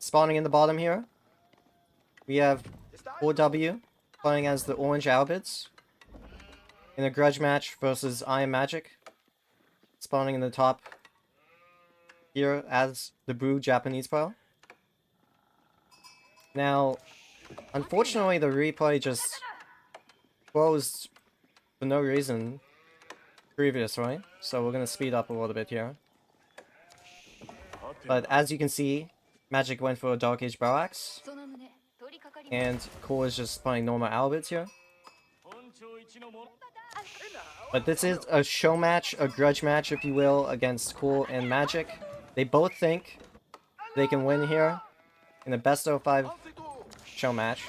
Spawning in the bottom here, we have CoreW playing as the orange Albids in a grudge match versus IamMagic. Spawning in the top here as the blue Japanese player. Now, unfortunately, the replay just closed for no reason previously, so we're gonna speed up a little bit here. But as you can see, Magic went for a Dark Age Bow Axe, and Core is just playing normal Albids here. But this is a show match, a grudge match, if you will, against Core and Magic. They both think they can win here in a best of 5 show match.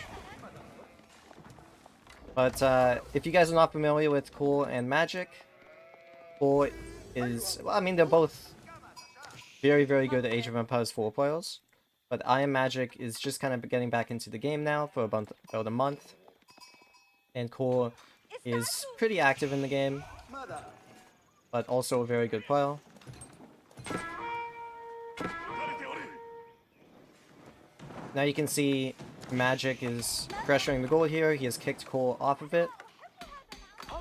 But if you guys are not familiar with Core and Magic, Core is, well, I mean, they're both very, very good Age of Empires 4 players. But IamMagic is just kind of getting back into the game now for about a month. And Core is pretty active in the game, but also a very good player. Now you can see Magic is pressuring the goal here. He has kicked Core off of it.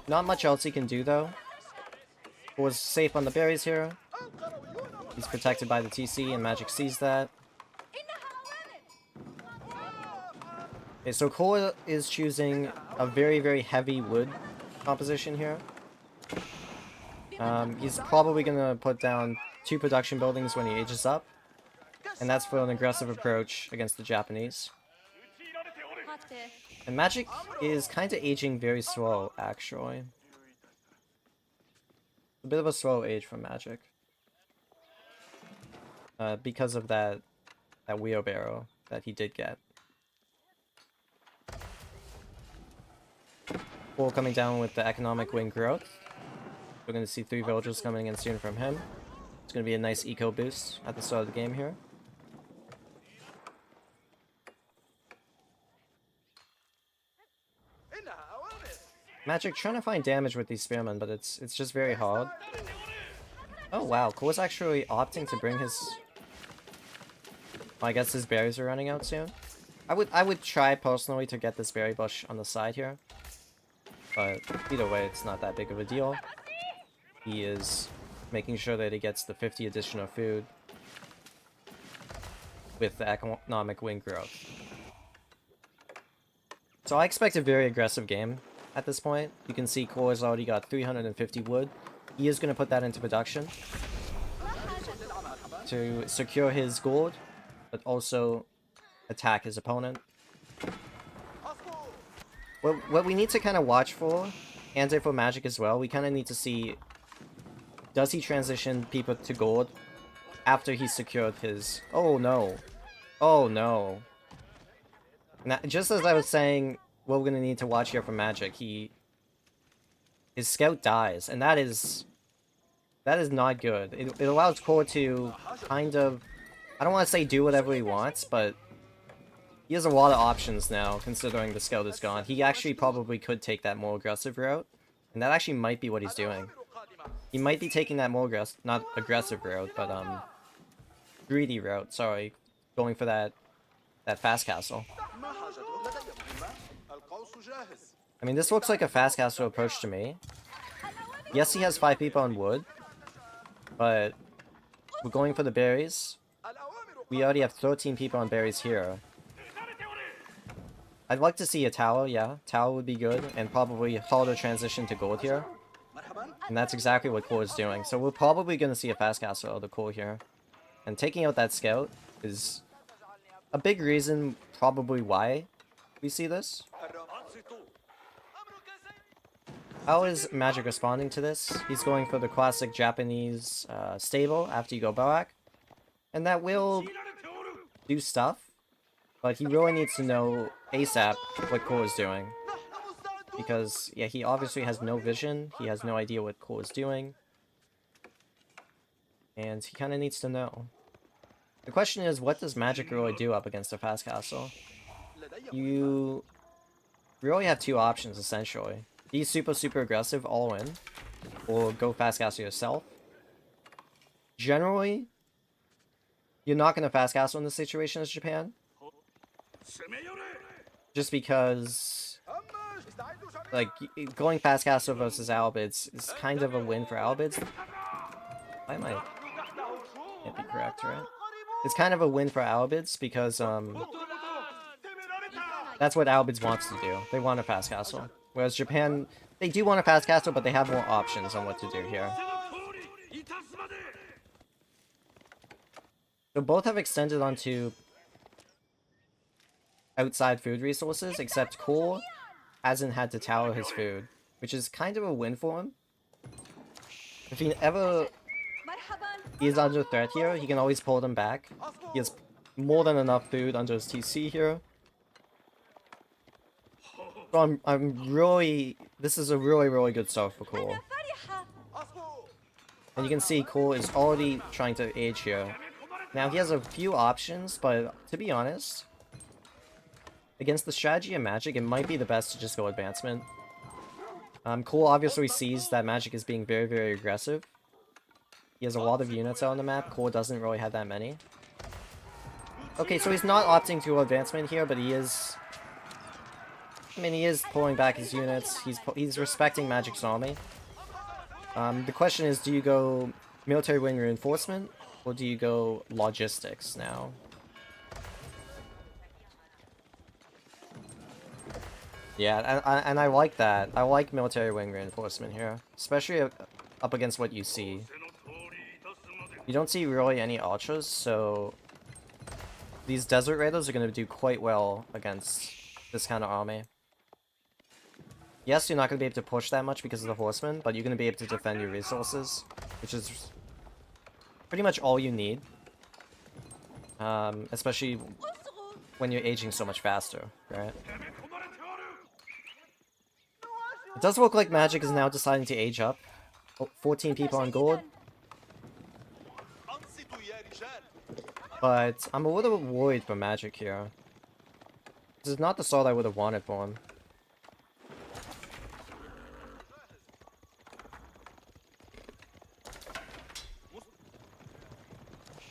Not much else he can do though. Core's safe on the berries here. He's protected by the TC and Magic sees that. Okay, so Core is choosing a very, very heavy wood composition here. He's probably going to put down 2 production buildings when he ages up. And that's for an aggressive approach against the Japanese. And Magic is kind of aging very slow, actually. A bit of a slow age for Magic. Because of that wheelbarrow that he did get. Core coming down with the economic wing growth. We're going to see 3 villagers coming in soon from him. It's going to be a nice eco boost at the start of the game here. Magic trying to find damage with these spearmen, but it's just very hard. Oh wow, Core's actually opting to bring his... Well, I guess his berries are running out soon. I would try personally to get this berry bush on the side here. But either way, it's not that big of a deal. He is making sure that he gets the 50 additional food with the economic wing growth. So I expect a very aggressive game at this point. You can see Core's already got 350 wood. He is going to put that into production to secure his gold, but also attack his opponent. What we need to kind of watch for, and for Magic as well, we kind of need to see, does he transition people to gold after he's secured his... Oh no. Oh no. Now, just as I was saying, what we're going to need to watch here for Magic, his scout dies, and that is not good. It allows Core to kind of, I don't want to say do whatever he wants, but he has a lot of options now, considering the scout is gone. He actually probably could take that more aggressive route, and that actually might be what he's doing. He might be taking that more not aggressive route, but greedy route, sorry. Going for that fast castle. I mean, this looks like a fast castle approach to me. Yes, he has 5 people on wood, but we're going for the berries. We already have 13 people on berries here. I'd like to see a tower, yeah. Tower would be good, and probably harder transition to gold here. And that's exactly what Core is doing. So we're probably going to see a fast castle out of the Core here. And taking out that scout is a big reason probably why we see this. How is Magic responding to this? He's going for the classic Japanese stable after you go Boak. And that will do stuff. But he really needs to know ASAP what Core is doing. Because, yeah, he obviously has no vision. He has no idea what Core is doing. And he kind of needs to know. The question is, what does Magic really do up against a fast castle? You really have 2 options, essentially. Be super, super aggressive, all in. Or go fast castle yourself. Generally, you're not going to fast castle in this situation as Japan. Just because, like, going fast castle versus Albids is kind of a win for Albids. Why am I... Can't be correct, right? It's kind of a win for Albids because, that's what Albids wants to do. They want a fast castle. Whereas Japan, they do want a fast castle, but they have more options on what to do here. So both have extended onto outside food resources, except Core hasn't had to tower his food, which is kind of a win for him. If he ever is under threat here, he can always pull them back. He has more than enough food under his TC here. So I'm really... This is a really good start for Core. And you can see Core is already trying to age here. Now he has a few options, but to be honest, against the strategy of Magic, it might be the best to just go advancement. Core obviously sees that Magic is being very aggressive. He has a lot of units out on the map. Core doesn't really have that many. Okay, so he's not opting to go advancement here, but he is... I mean, he is pulling back his units. He's respecting Magic's army. The question is, do you go military wing reinforcement, or do you go logistics now? Yeah, and I like that. I like military wing reinforcement here, especially up against what you see. You don't see really any ultras, so these desert raiders are going to do quite well against this kind of army. Yes, you're not going to be able to push that much because of the horsemen, but you're going to be able to defend your resources, which is pretty much all you need. Especially when you're aging so much faster, right? It does look like Magic is now deciding to age up. 14 people on gold. But I'm a little worried for Magic here. This is not the sort I would have wanted for him.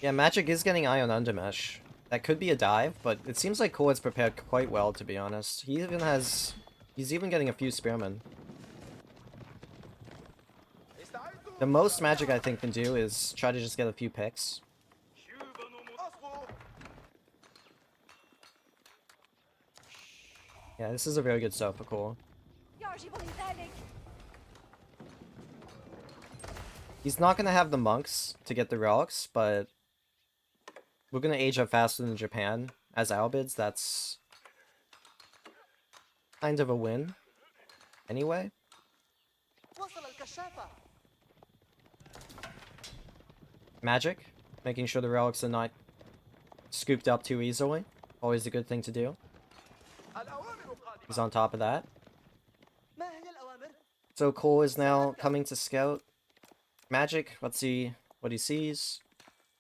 Yeah, Magic is getting Ion Undermesh. That could be a dive, but it seems like Core is prepared quite well, to be honest. He even has... He's even getting a few Spearmen. The most Magic I think can do is try to just get a few picks. Yeah, this is a very good start for Core. He's not going to have the monks to get the relics, but we're going to age up faster than Japan as Albids. That's kind of a win. Anyway. Magic, making sure the relics are not scooped up too easily. Always a good thing to do. He's on top of that. So Core is now coming to scout. Magic, let's see what he sees.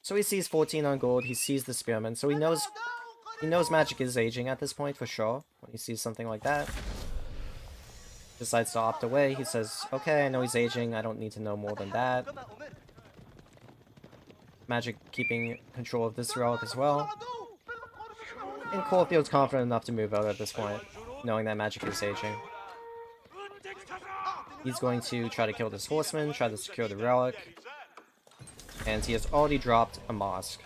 So he sees 14 on gold, he sees the Spearman, so he knows Magic is aging at this point for sure, when he sees something like that. Decides to opt away, he says, okay, I know he's aging, I don't need to know more than that. Magic keeping control of this relic as well. And Core feels confident enough to move out at this point, knowing that Magic is aging. He's going to try to kill this horseman, try to secure the relic. And he has already dropped a mosque.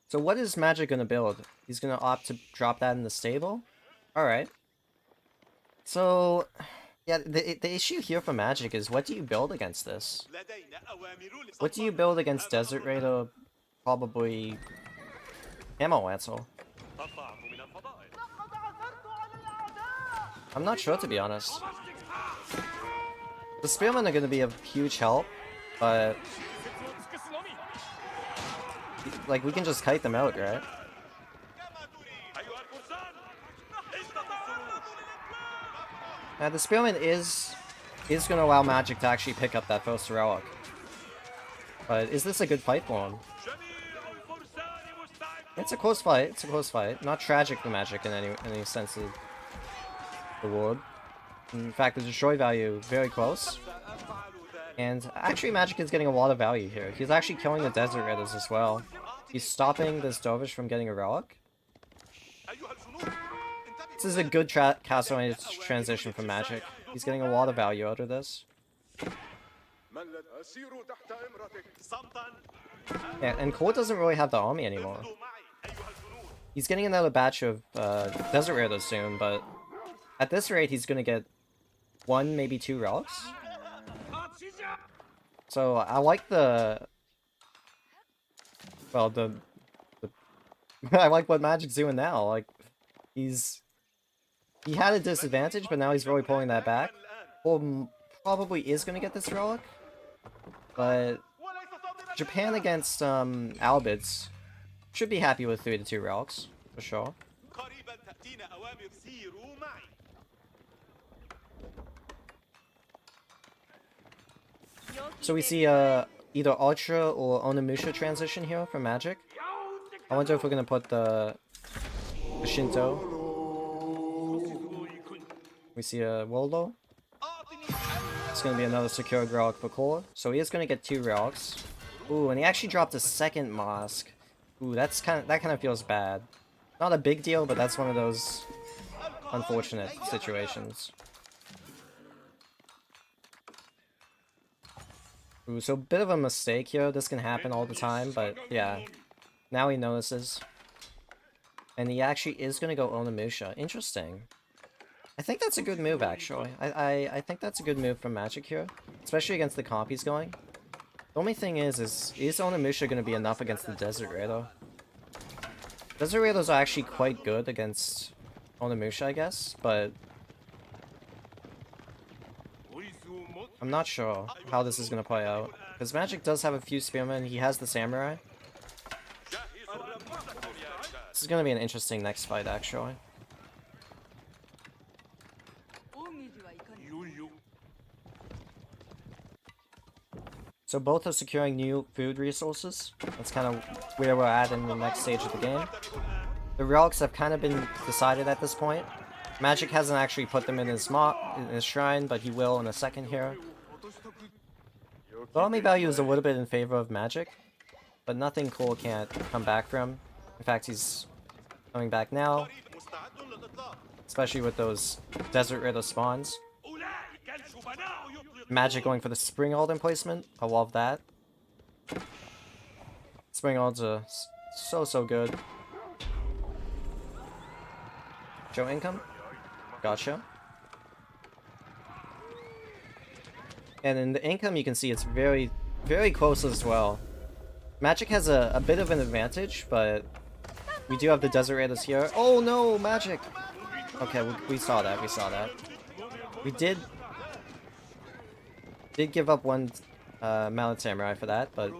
So what is Magic gonna build? He's gonna opt to drop that in the stable? Alright. So, yeah, the issue here for Magic is, what do you build against this? What do you build against Desert Raider? Probably Ammo Lancel. I'm not sure, to be honest. The Spearmen are going to be a huge help, but... like, we can just kite them out, right? Now, the Spearman is going to allow Magic to actually pick up that first relic. But is this a good fight for him? It's a close fight, it's a close fight. Not tragic for Magic in any sense of the word. In fact, the destroy value very close. And actually Magic is getting a lot of value here. He's actually killing the Desert Raiders as well. He's stopping this Dovish from getting a relic. This is a good Castlevania transition from Magic. He's getting a lot of value out of this. Yeah, and Core doesn't really have the army anymore. He's getting another batch of Desert Raiders soon, but at this rate he's gonna get 1, maybe 2 relics. So I like the... Well, the I like what Magic's doing now. Like, he had a disadvantage, but now he's really pulling that back. Or probably is gonna get this relic, but Japan against Albids should be happy with 3 to 2 relics for sure. So we see either Ultra or Onimusha transition here from Magic. I wonder if we're gonna put the Shinto. We see a Woldo. It's gonna be another secured relic for Core. So he is gonna get 2 relics. Ooh, and he actually dropped a second Mosque. Ooh, that kind of feels bad. Not a big deal, but that's one of those unfortunate situations. Ooh, so a bit of a mistake here. This can happen all the time, but yeah. Now he notices. And he actually is gonna go Onimusha. Interesting. I think that's a good move, actually. I think that's a good move from Magic here. Especially against the comp he's going. The only thing is Onimusha gonna be enough against the Desert Raider? Desert Raiders are actually quite good against Onimusha, I guess, but I'm not sure how this is gonna play out. Because Magic does have a few spearmen, he has the Samurai. This is gonna be an interesting next fight, actually. So both are securing new food resources. That's kind of where we're at in the next stage of the game. The relics have kind of been decided at this point. Magic hasn't actually put them in his shrine, but he will in a second here. The army value is a little bit in favor of Magic, but nothing cool can't come back from. In fact, he's coming back now, especially with those Desert Raider spawns. Magic going for the Spring Alden placement. I love that. Spring Aldens are so good. Show income. Gotcha. And in the income, you can see it's very close as well. Magic has a bit of an advantage, but we do have the Desert Raiders here. Oh no, Magic! Okay, we saw that, We did give up one Mounted Samurai for that, but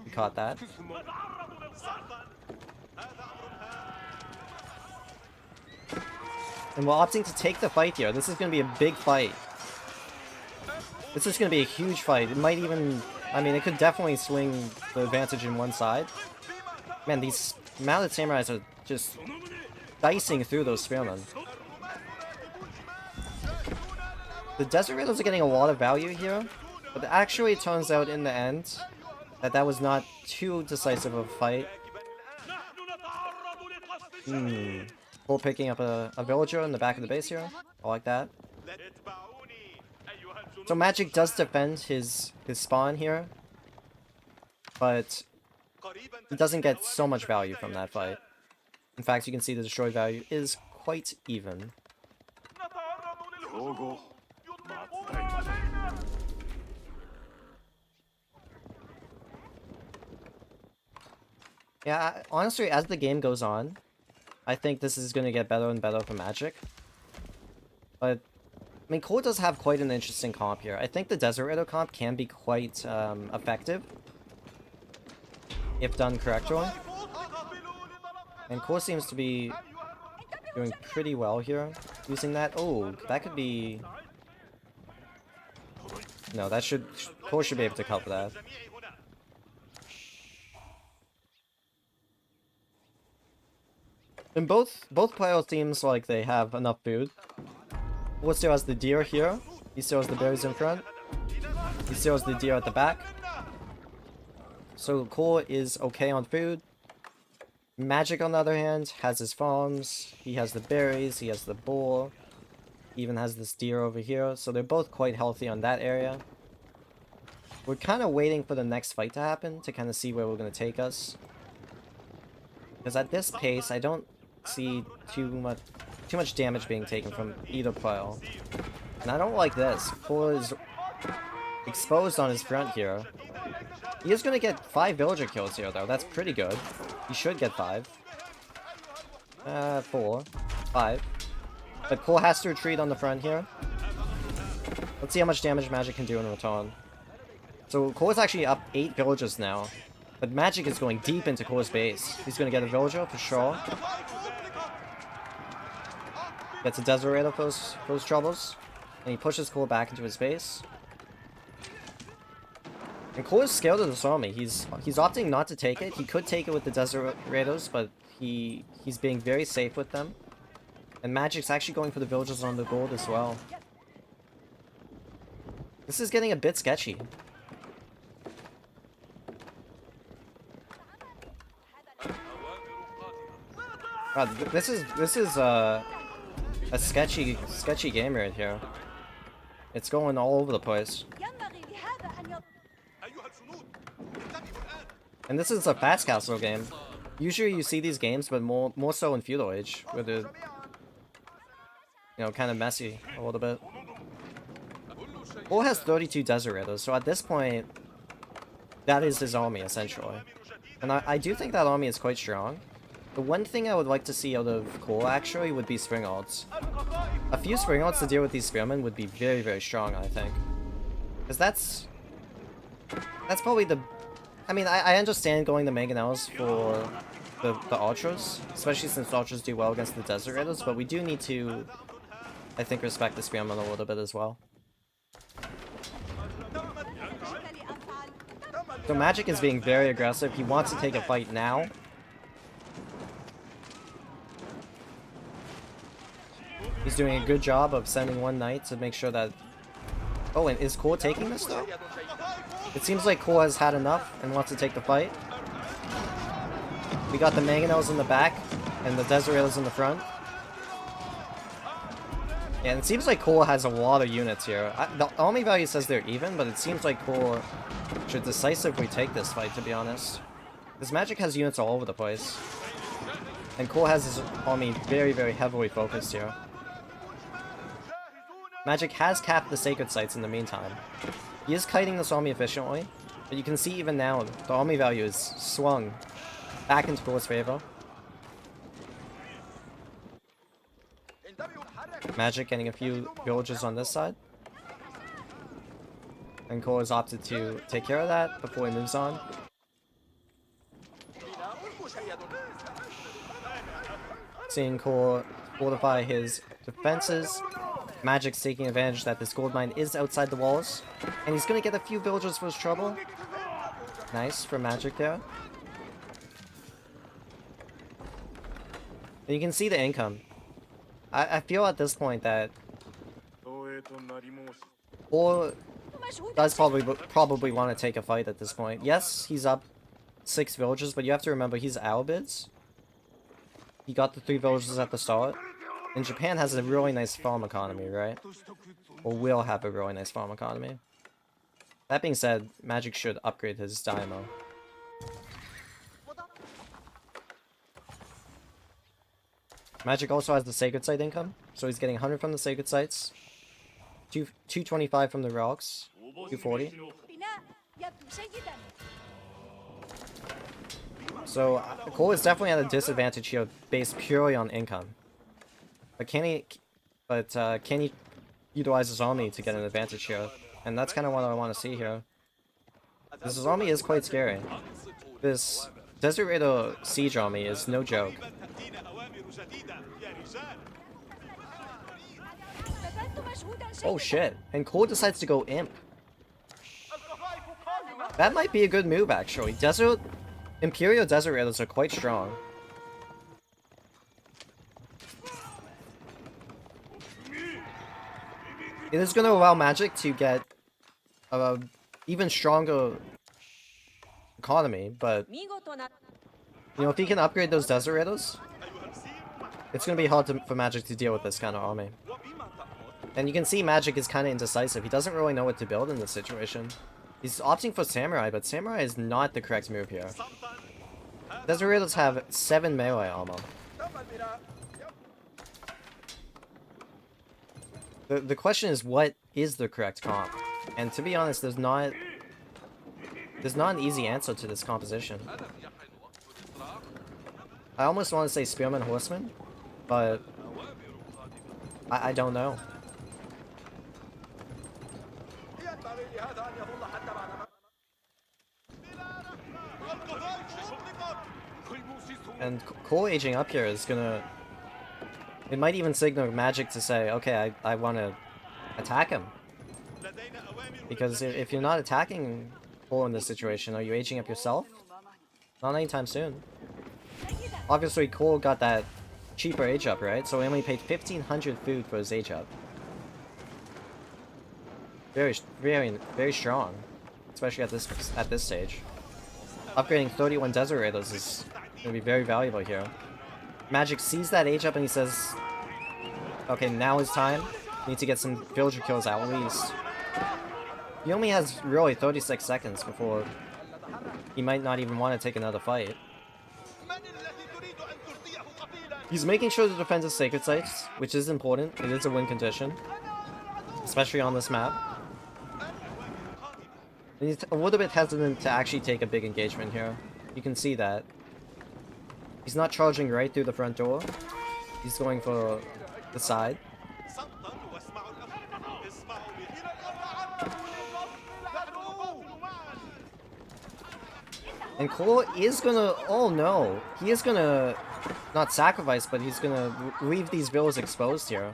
we caught that. And we're opting to take the fight here. This is going to be a big fight. This is going to be a huge fight. It might even... I mean, it could definitely swing the advantage in one side. Man, these Mounted Samurais are just dicing through those spearmen. The Desert Raiders are getting a lot of value here, but actually it turns out in the end that was not too decisive of a fight. We're picking up a villager in the back of the base here. I like that. So Magic does defend his spawn here, but he doesn't get so much value from that fight. In fact, you can see the destroy value is quite even. Yeah, honestly, as the game goes on, I think this is going to get better and better for Magic. But, I mean, Core does have quite an interesting comp here. I think the Desert Raider comp can be quite effective, if done correctly. And Core seems to be doing pretty well here, using that. Oh, that could be... No, that should... Core should be able to cover that. And both players seems like they have enough food. Cole still has the deer here. He still has the berries in front. He still has the deer at the back. So Cole is okay on food. Magic, on the other hand, has his farms. He has the berries. He has the boar. He even has this deer over here. So they're both quite healthy on that area. We're kind of waiting for the next fight to happen to kind of see where we're going to take us. Because at this pace, I don't see too much damage being taken from either pile. And I don't like this. Cole is exposed on his front here. He is going to get 5 villager kills here, though. That's pretty good. He should get 5. 4. 5. But Cole has to retreat on the front here. Let's see how much damage Magic can do in return. So Cole is actually up 8 villagers now. But Magic is going deep into Cole's base. He's going to get a villager for sure. Gets a Desert Raider for those troubles. And he pushes Cole back into his base. And Cole is scared of this army. He's opting not to take it. He could take it with the Desert Raiders, but he's being very safe with them. And Magic's actually going for the villagers on the gold as well. This is getting a bit sketchy. Wow, this is a sketchy game right here. It's going all over the place. And this is a fast castle game. Usually you see these games, but more so in Feudal Age, where they're, you know, kind of messy a little bit. Cole has 32 Desert Raiders, so at this point, that is his army, essentially. And I do think that army is quite strong. The one thing I would like to see out of Cole, actually, would be Spring Ults. A few Spring Ults to deal with these Spearmen would be very, very strong, I think. Because that's probably the... I mean, I understand going the Mangonels for the Ultras, especially since Ultras do well against the Desert Raiders, but we do need to, I think, respect the Spearmen a little bit as well. So Magic is being very aggressive. He wants to take a fight now. He's doing a good job of sending one knight to make sure that... Oh, and is Cole taking this, though? It seems like Cole has had enough and wants to take the fight. We got the Mangonels in the back and the Desert Raiders in the front. Yeah, and it seems like Cole has a lot of units here. The army value says they're even, but it seems like Cole should decisively take this fight, to be honest. This Magic has units all over the place. And Cole has his army very, very heavily focused here. Magic has capped the sacred sites in the meantime. He is kiting this army efficiently, but you can see even now, the army value is swung back into Cole's favor. Magic getting a few villages on this side. And Cole has opted to take care of that before he moves on. Seeing Cole fortify his defenses. Magic's taking advantage that this gold mine is outside the walls. And he's gonna get a few villagers for his trouble. Nice for Magic there. And you can see the income. I feel at this point that Cole does probably want to take a fight at this point. Yes, he's up 6 villagers, but you have to remember he's Albids. He got the 3 villagers at the start. And Japan has a really nice farm economy, right? Or will have a really nice farm economy. That being said, Magic should upgrade his Daimyo. Magic also has the Sacred Site income, so he's getting 100 from the Sacred Sites, 225 from the Relics, 240. So Cole is definitely at a disadvantage here based purely on income. But can he utilize his army to get an advantage here? And that's kind of what I want to see here. This army is quite scary. This Desert Raider siege army is no joke. Oh shit, and Cole decides to go Imp. That might be a good move actually. Imperial Desert Raiders are quite strong. It is going to allow Magic to get a even stronger economy, but you know, if he can upgrade those Desert Raiders, it's going to be hard for Magic to deal with this kind of army. And you can see Magic is kind of indecisive. He doesn't really know what to build in this situation. He's opting for Samurai, but Samurai is not the correct move here. Desert Raiders have 7 melee armor. The question is, what is the correct comp? And to be honest, there's not an easy answer to this composition. I almost want to say Spearman Horseman, but I don't know. And Cole aging up here is gonna... It might even signal Magic to say, okay, I want to attack him. Because if you're not attacking Cole in this situation, are you aging up yourself? Not anytime soon. Obviously, Cole got that cheaper age up, right? So he only paid 1,500 food for his age up. Very, very, very strong, especially at this stage. Upgrading 31 Desert Raiders is gonna be very valuable here. Magic sees that age up and he says, "Okay, now is time. Need to get some villager kills out at least." He only has really 36 seconds before he might not even want to take another fight. He's making sure to defend his sacred sites, which is important. It is a win condition, especially on this map. And he's a little bit hesitant to actually take a big engagement here. You can see that. He's not charging right through the front door. He's going for the side. And Cole is gonna... Oh no! He is gonna... Not sacrifice, but he's gonna leave these villas exposed here.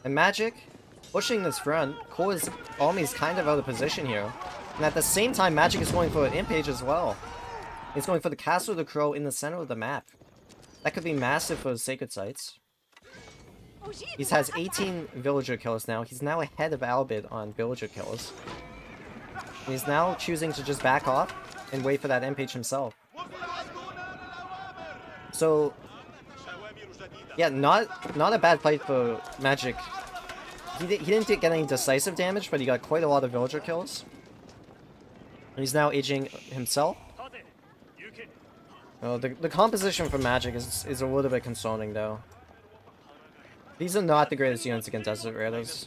And Magic, pushing this front, Cole is almost kind of out of position here. And at the same time, Magic is going for an Imp Age as well. He's going for the Castle of the Crow in the center of the map. That could be massive for his sacred sites. He has 18 villager kills now. He's now ahead of Albid on villager kills. And he's now choosing to just back off and wait for that Imp Age himself. So, yeah, not a bad fight for Magic. He didn't get any decisive damage, but he got quite a lot of villager kills. And he's now aging himself. The composition for Magic is a little bit concerning, though. These are not the greatest units against Desert Raiders.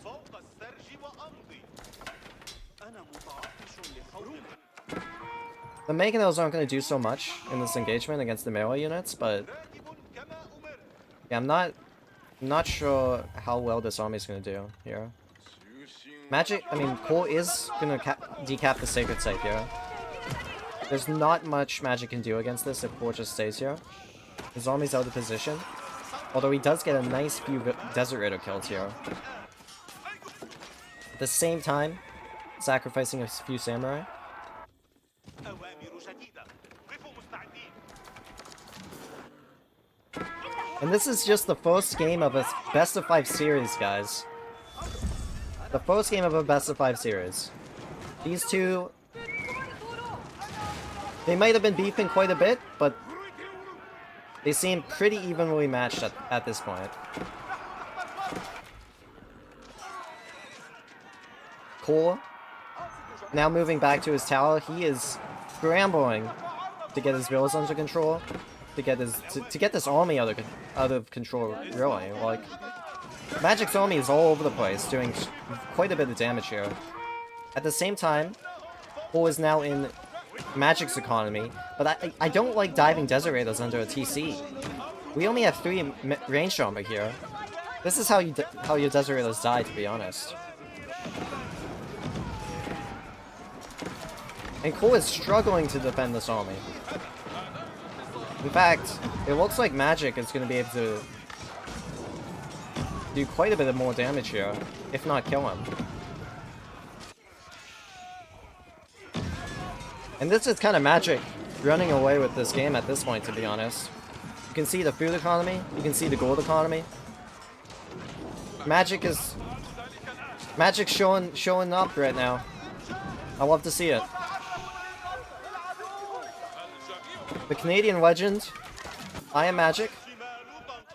The Meganos aren't going to do so much in this engagement against the melee units, but yeah, I'm not sure how well this army is going to do here. Magic, I mean, Cole is going to decap the sacred site here. There's not much Magic can do against this if Cole just stays here. His army's out of position, although he does get a nice few Desert Raider kills here. At the same time, sacrificing a few Samurai. And this is just the first game of a best of 5 series, guys. The first game of a best of 5 series. These two, they might have been beefing quite a bit, but they seem pretty evenly matched at this point. Cole, now moving back to his tower, he is scrambling to get his villas under control. To get this army out of control, really. Like, Magic's army is all over the place, doing quite a bit of damage here. At the same time, Cole is now in Magic's economy, but I don't like diving Desert Raiders under a TC. We only have 3 ranged armor here. This is how your Desert Raiders die, to be honest. And Cole is struggling to defend this army. In fact, it looks like Magic is going to be able to do quite a bit of more damage here, if not kill him. And this is kind of Magic running away with this game at this point, to be honest. You can see the food economy, you can see the gold economy. Magic is... Magic's showing up right now. I love to see it. The Canadian legend, IamMagic.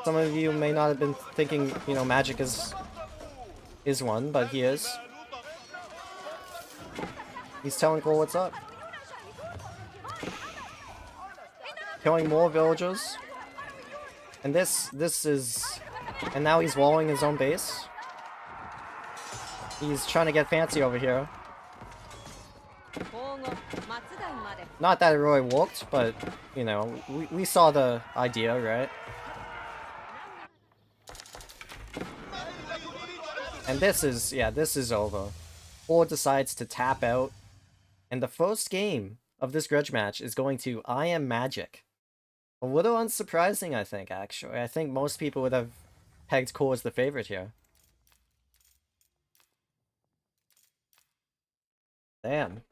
Some of you may not have been thinking, you know, Magic is one, but he is. He's telling Cole what's up. Killing more villagers. And this is... And now he's walling his own base. He's trying to get fancy over here. Not that it really worked, but, you know, we saw the idea, right? And this is, yeah, this is over. Cole decides to tap out. And the first game of this grudge match is going to IamMagic. A little unsurprising, I think, actually. I think most people would have pegged Cole as the favorite here. Damn.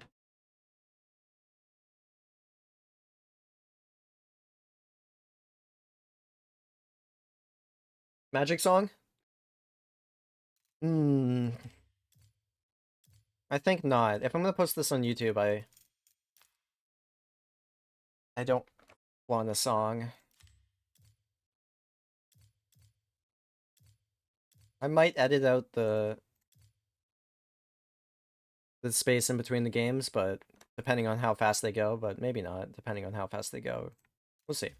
Magic song? I think not. If I'm gonna post this on YouTube, I don't want a song. I might edit out the space in between the games, but depending on how fast they go, but maybe not, depending on how fast they go. We'll see.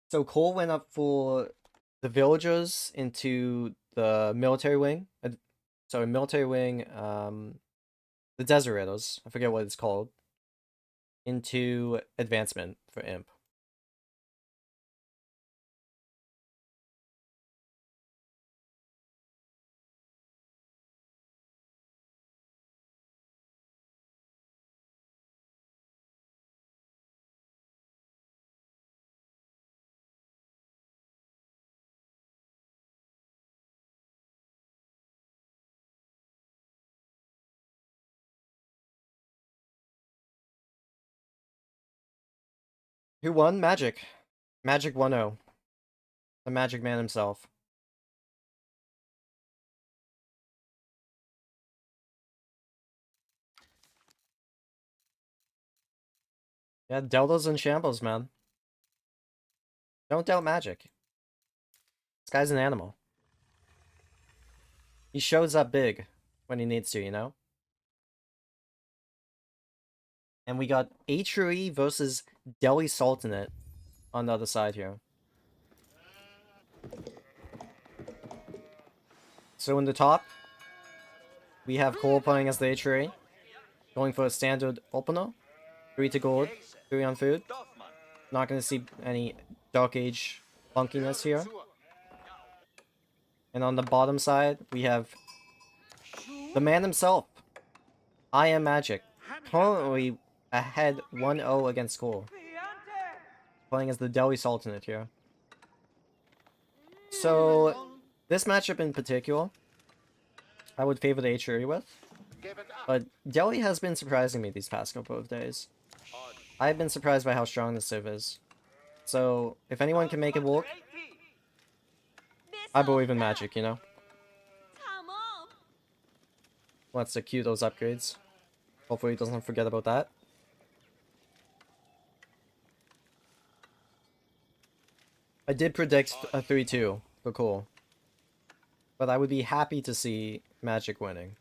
So Cole went up for the villagers into the military wing. So in military wing, the Desert Raiders, I forget what it's called, into advancement for Imp. Who won? Magic. Magic 1-0. The Magic Man himself. Yeah, Delta's in shambles, man. Don't doubt Magic. This guy's an animal. He shows up big when he needs to, you know? And we got Atri versus Delhi Sultanate on the other side here. So in the top, we have Cole playing as the Atri, going for a standard opener. 3 to gold, 3 on food. Not going to see any Dark Age funkiness here. And on the bottom side, we have the man himself, IamMagic, currently ahead 1-0 against Cole. Playing as the Delhi Sultanate here. So, this matchup in particular, I would favor the Atri with. But Delhi has been surprising me these past couple of days. I've been surprised by how strong this Civ is. So, if anyone can make it work, I believe in Magic, you know? Let's queue those upgrades. Hopefully he doesn't forget about that. I did predict a 3-2 for Cole. But I would be happy to see Magic winning.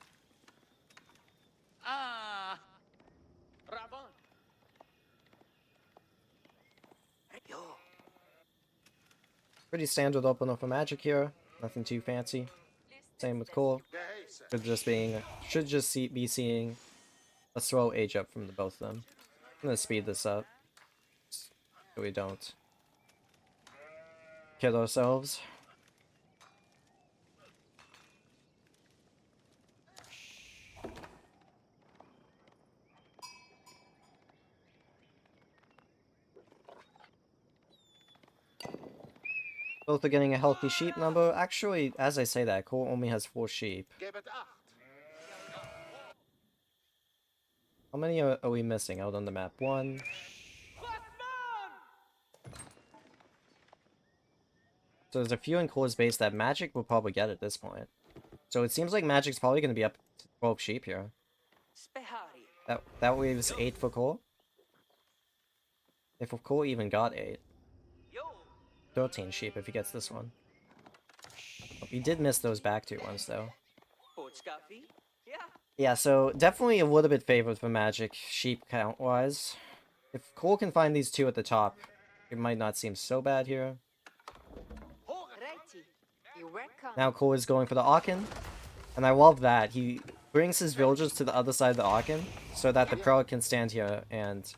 Pretty standard opener for Magic here. Nothing too fancy. Same with Cole. Should just be seeing a slow age up from the both of them. I'm gonna speed this up so we don't kill ourselves. Both are getting a healthy sheep number. Actually, as I say that, Cole only has 4 sheep. How many are we missing out on the map? 1. So there's a few in Core's base that Magic will probably get at this point. So it seems like Magic's probably going to be up to 12 sheep here. That waves 8 for Core. If Core even got 8. 13 sheep if he gets this one. Oh, he did miss those back 2 ones though. Yeah, so definitely a little bit favored for Magic, sheep count-wise. If Cole can find these 2 at the top, it might not seem so bad here. Now Cole is going for the Aachen, and I love that. He brings his villagers to the other side of the Aachen, so that the Pro can stand here and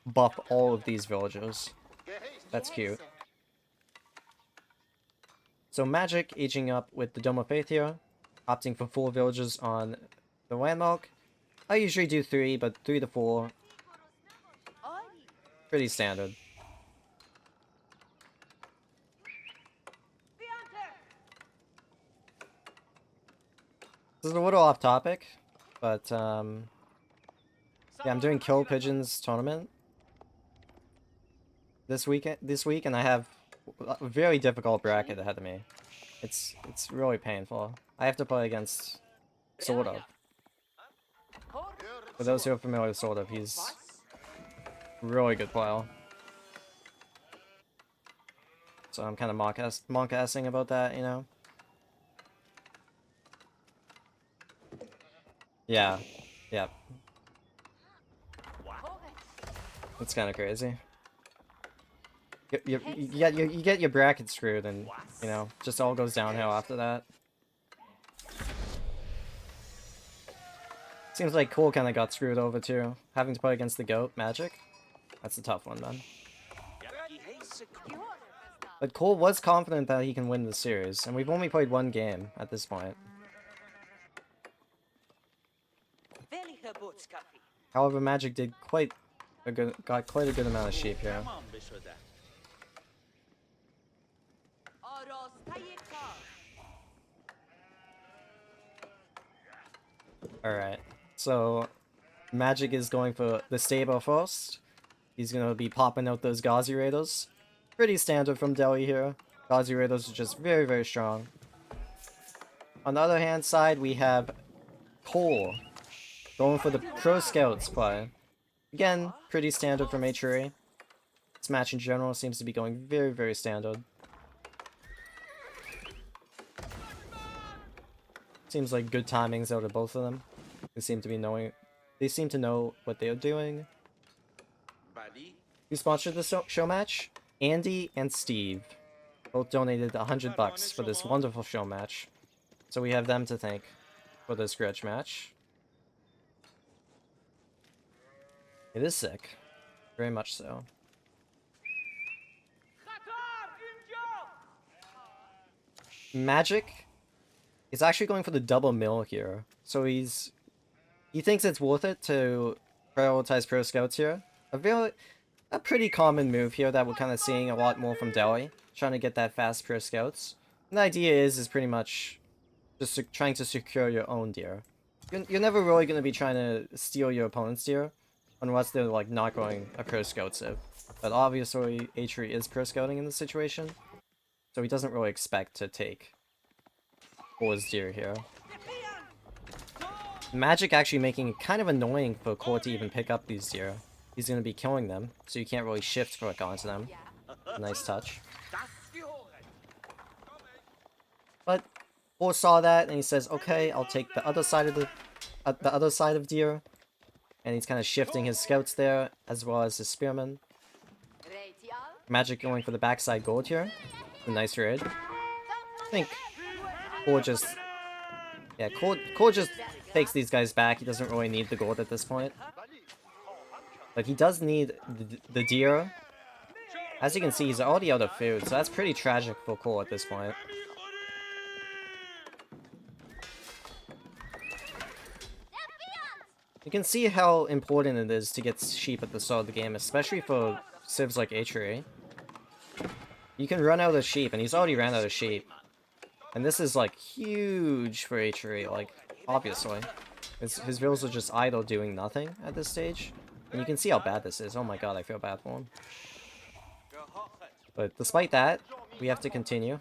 buff all of these villagers. That's cute. So Magic aging up with the Dome of Faith here, opting for 4 villagers on the landmark. I usually do 3, but 3 to 4, pretty standard. This is a little off topic, but yeah, I'm doing Kill Pigeons tournament this week, and I have a very difficult bracket ahead of me. It's really painful. I have to play against Sort of. For those who are familiar with Sort of, he's a really good player. So I'm kind of monk-assing about that, you know? Yeah. Yep. It's kind of crazy. You get your bracket screwed, and, you know, just all goes downhill after that. Seems like Cole kind of got screwed over too. Having to play against the GOAT, Magic. That's a tough one, man. But Cole was confident that he can win the series, and we've only played 1 game at this point. However, Magic did got quite a good amount of sheep here. Alright, so Magic is going for the stable first. He's gonna be popping out those Gauzy Raiders. Pretty standard from Delhi here. Gauzy Raiders are just very, very strong. On the other hand side, we have Cole going for the Pro Scouts play. Again, pretty standard from HRA. This match in general seems to be going very, very standard. Seems like good timings out of both of them. They seem to know what they are doing. Who sponsored the show match? Andy and Steve. Both donated $100 for this wonderful show match. So we have them to thank for this grudge match. It is sick. Very much so. Magic is actually going for the double mill here. So he thinks it's worth it to prioritize Pro Scouts here. A pretty common move here that we're kind of seeing a lot more from Delhi. Trying to get that fast Pro Scouts. And the idea is pretty much just trying to secure your own deer. You're never really going to be trying to steal your opponent's deer. Unless they're like not going a Pro Scout civ. But obviously Atri is Pro Scouting in this situation. So he doesn't really expect to take Core's deer here. Magic actually making it kind of annoying for Core to even pick up these deer. He's going to be killing them, so you can't really shift click onto them. Nice touch. But Core saw that and he says, "Okay, I'll take the other side of deer." And he's kind of shifting his scouts there, as well as his spearmen. Magic going for the backside gold here. A nice raid. I think Core just... Yeah, Core just takes these guys back. He doesn't really need the gold at this point. But he does need the deer. As you can see, he's already out of food, so that's pretty tragic for Core at this point. You can see how important it is to get sheep at the start of the game, especially for civs like HRA. You can run out of sheep, and he's already ran out of sheep. And this is, like, huge for HRA, like, obviously. His villas are just idle doing nothing at this stage. And you can see how bad this is. Oh my god, I feel bad for him. But despite that, we have to continue.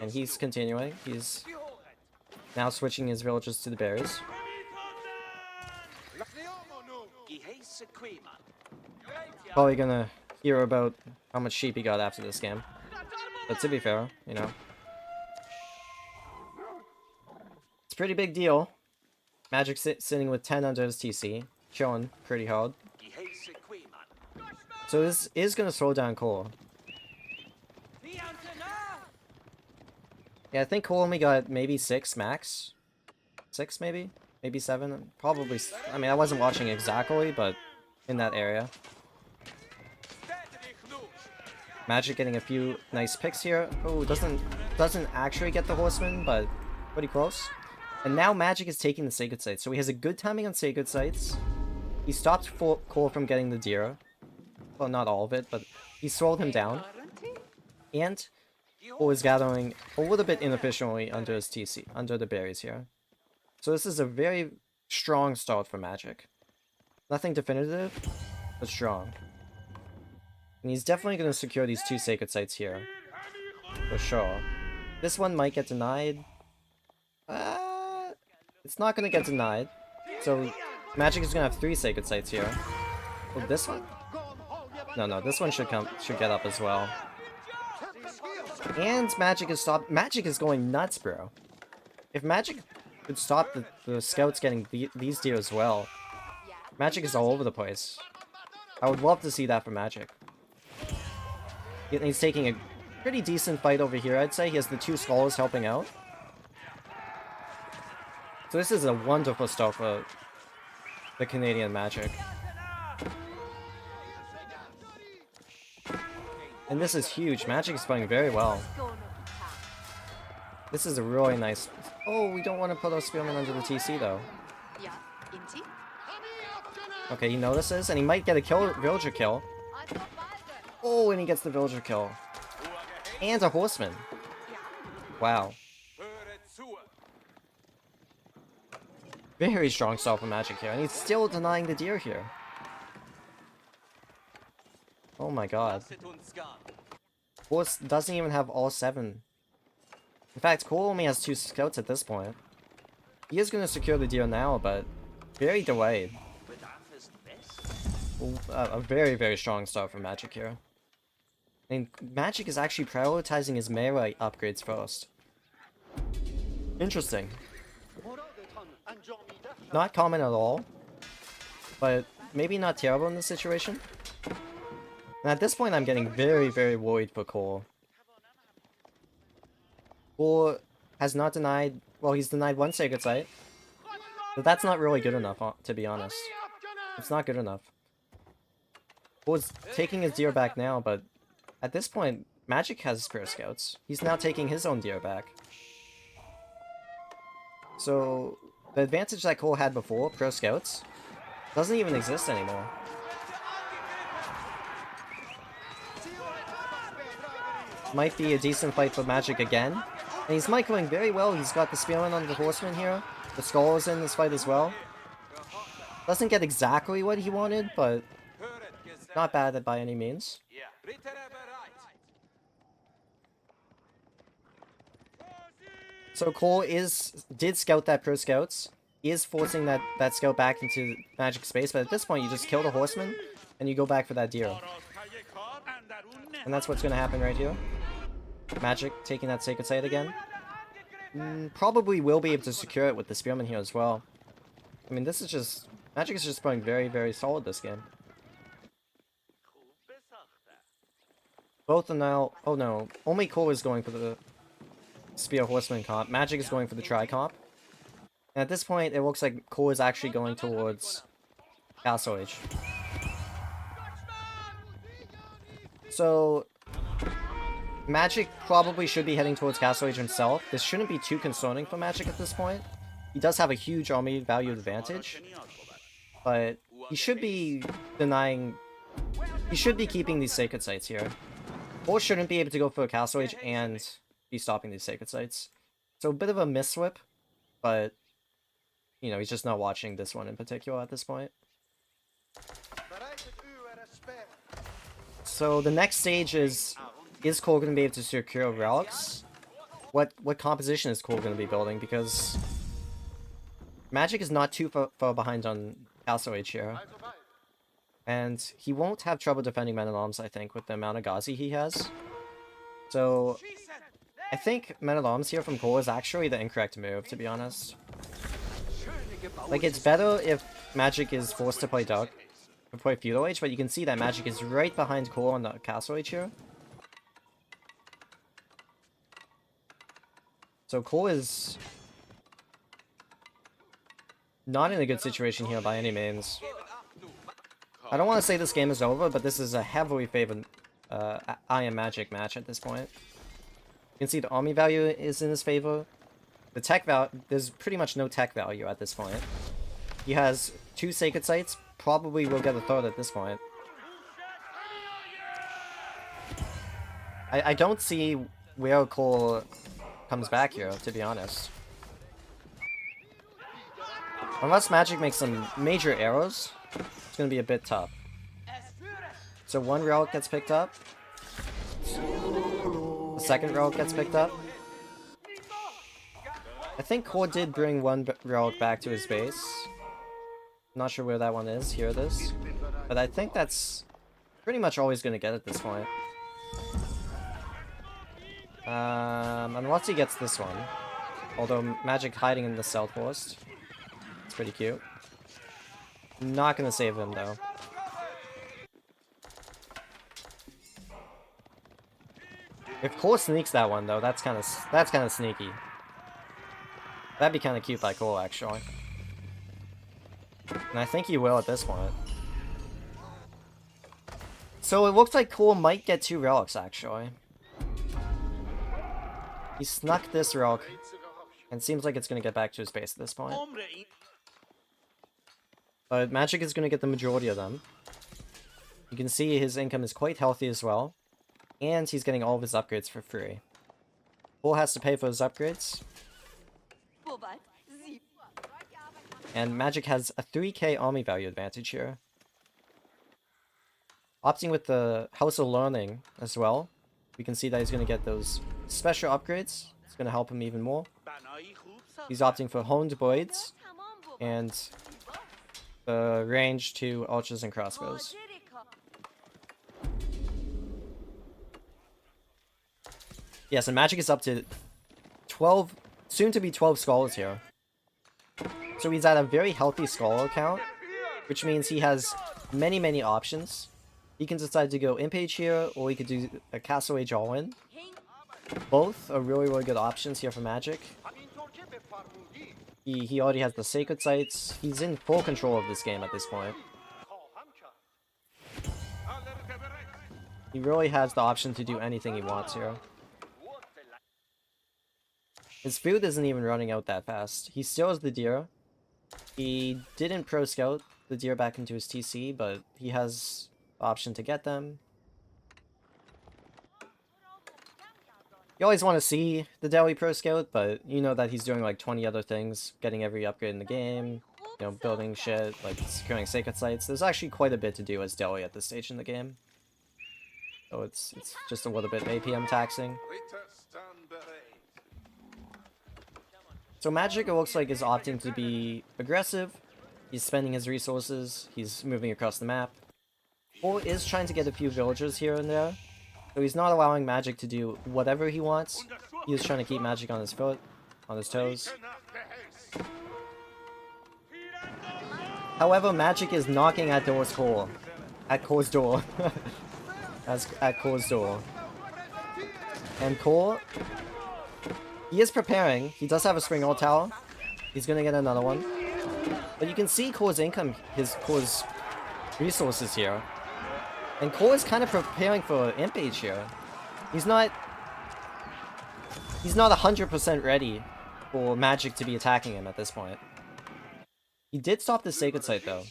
And he's continuing. He's now switching his villagers to the berries. Probably gonna hear about how much sheep he got after this game. But to be fair, you know. It's a pretty big deal. Magic sitting with 10 under his TC. Chilling pretty hard. So this is gonna slow down Cole. Yeah, I think Cole only got maybe 6 max. 6 maybe? Maybe 7? Probably. I mean, I wasn't watching exactly, but in that area. Magic getting a few nice picks here. Oh, doesn't actually get the horseman, but pretty close. And now Magic is taking the sacred sites, so he has a good timing on sacred sites. He stopped Cole from getting the deer. Well, not all of it, but he slowed him down. And Cole is gathering a little bit inefficiently under his TC, under the berries here. So this is a very strong start for Magic. Nothing definitive, but strong. And he's definitely going to secure these 2 sacred sites here. For sure. This one might get denied. It's not going to get denied. So Magic is going to have 3 sacred sites here. Oh, this one? No, this one should get up as well. And Magic is stopped. Magic is going nuts, bro. If Magic could stop the scouts getting these deer as well, Magic is all over the place. I would love to see that for Magic. He's taking a pretty decent fight over here, I'd say. He has the 2 scholars helping out. So this is a wonderful start for the Canadian Magic. And this is huge. Magic is playing very well. This is a really nice... Oh, we don't want to put our Spearman under the TC, though. Okay, he notices, and he might get a villager kill. Oh, and he gets the villager kill. And a horseman. Wow. Very strong start for Magic here, and he's still denying the deer here. Oh my god. Horse doesn't even have all 7. In fact, Cole only has 2 scouts at this point. He is going to secure the deer now, but very delayed. A very, very strong start for Magic here. And Magic is actually prioritizing his melee upgrades first. Interesting. Not common at all, but maybe not terrible in this situation. And at this point, I'm getting very, very worried for Cole. Cole has not denied... Well, he's denied 1 sacred site. But that's not really good enough, to be honest. It's not good enough. Cole's taking his deer back now, but at this point, Magic has Spear Scouts. He's now taking his own deer back. So, the advantage that Cole had before, Pro Scouts, doesn't even exist anymore. Might be a decent fight for Magic again. And he's microing very well. He's got the Spearman on the Horseman here. The Skull is in this fight as well. Doesn't get exactly what he wanted, but not bad by any means. So Cole did scout that Pro Scouts. He is forcing that scout back into Magic space, but at this point you just kill the Horseman and you go back for that deer. And that's what's going to happen right here. Magic taking that Sacred Site again. Probably will be able to secure it with the Spearman here as well. I mean, this is just... Magic is just playing very, very solid this game. Both are now... Oh no, only Cole is going for the Spear Horseman comp. Magic is going for the Tri comp. And at this point, it looks like Cole is actually going towards Castle Age. So... Magic probably should be heading towards Castle Age himself. This shouldn't be too concerning for Magic at this point. He does have a huge army value advantage. But he should be denying... He should be keeping these Sacred Sites here. Or shouldn't be able to go for a Castle Age and be stopping these Sacred Sites. So a bit of a misflip, but you know, he's just not watching this one in particular at this point. So the next stage is Core going to be able to secure relics? What composition is Core going to be building? Because Magic is not too far behind on Castle Age here. And he won't have trouble defending Men-at-Arms, I think, with the amount of Ghazi he has. So I think Men-at-Arms here from Core is actually the incorrect move, to be honest. Like, it's better if Magic is forced to play Dark, or play Feudal Age, but you can see that Magic is right behind Core on the Castle Age here. So Core is not in a good situation here by any means. I don't want to say this game is over, but this is a heavily favored IamMagic match at this point. You can see the army value is in his favor. The tech value, there's pretty much no tech value at this point. He has 2 Sacred Sites, probably will get a third at this point. I don't see where Core comes back here, to be honest. Unless Magic makes some major errors, it's going to be a bit tough. So 1 relic gets picked up. The second relic gets picked up. I think Core did bring 1 relic back to his base. Not sure where that one is. Here it is. But I think that's pretty much all he's going to get at this point. Unless he gets this one. Although Magic hiding in the South Forest. It's pretty cute. Not gonna save him though. If Core sneaks that one though, that's kind of sneaky. That'd be kind of cute by Core actually. And I think he will at this point. So it looks like Core might get 2 relics actually. He snuck this relic, and seems like it's gonna get back to his base at this point. But Magic is going to get the majority of them. You can see his income is quite healthy as well. And he's getting all of his upgrades for free. Core has to pay for his upgrades. And Magic has a 3k army value advantage here. Opting with the House of Learning as well. We can see that he's going to get those special upgrades. It's going to help him even more. He's opting for Honed Blades. And range to archers and crossbows. Yes, and Magic is up to 12, soon to be 12 scholars here. So he's at a very healthy scholar count, which means he has many options. He can decide to go Imp Age here, or he could do a Castle Age all-in. Both are really good options here for Magic. He already has the Sacred Sites. He's in full control of this game at this point. He really has the option to do anything he wants here. His food isn't even running out that fast. He still has the deer. He didn't pro scout the deer back into his TC, but he has the option to get them. You always want to see the Delhi Pro Scout, but you know that he's doing like 20 other things, getting every upgrade in the game, you know, building shit, like securing Sacred Sites. There's actually quite a bit to do as Delhi at this stage in the game. So it's just a little bit APM taxing. So Magic, it looks like, is opting to be aggressive. He's spending his resources, he's moving across the map. Core is trying to get a few villagers here and there. So he's not allowing Magic to do whatever he wants. He is trying to keep Magic on his foot, on his toes. However, Magic is knocking at Core. At Core's door. At Core's door. And Core, he is preparing. He does have a Spring Old Tower. He's gonna get another one. But you can see Core's income, Core's resources here. And Core is kind of preparing for Imp Age here. He's not 100% ready for Magic to be attacking him at this point. He did stop the Sacred Site though.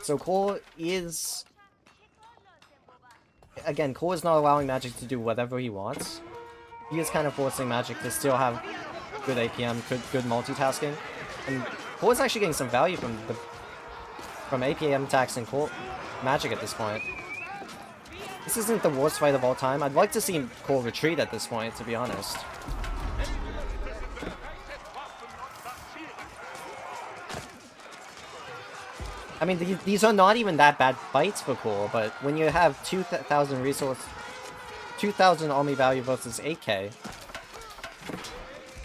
So Core is... Again, Core is not allowing Magic to do whatever he wants. He is kind of forcing Magic to still have good APM, good multitasking. And Core's actually getting some value from APM attacks and Core Magic at this point. This isn't the worst fight of all time. I'd like to see Core retreat at this point, to be honest. I mean, these are not even that bad fights for Core, but when you have 2,000 resource, 2,000 army value versus 8k,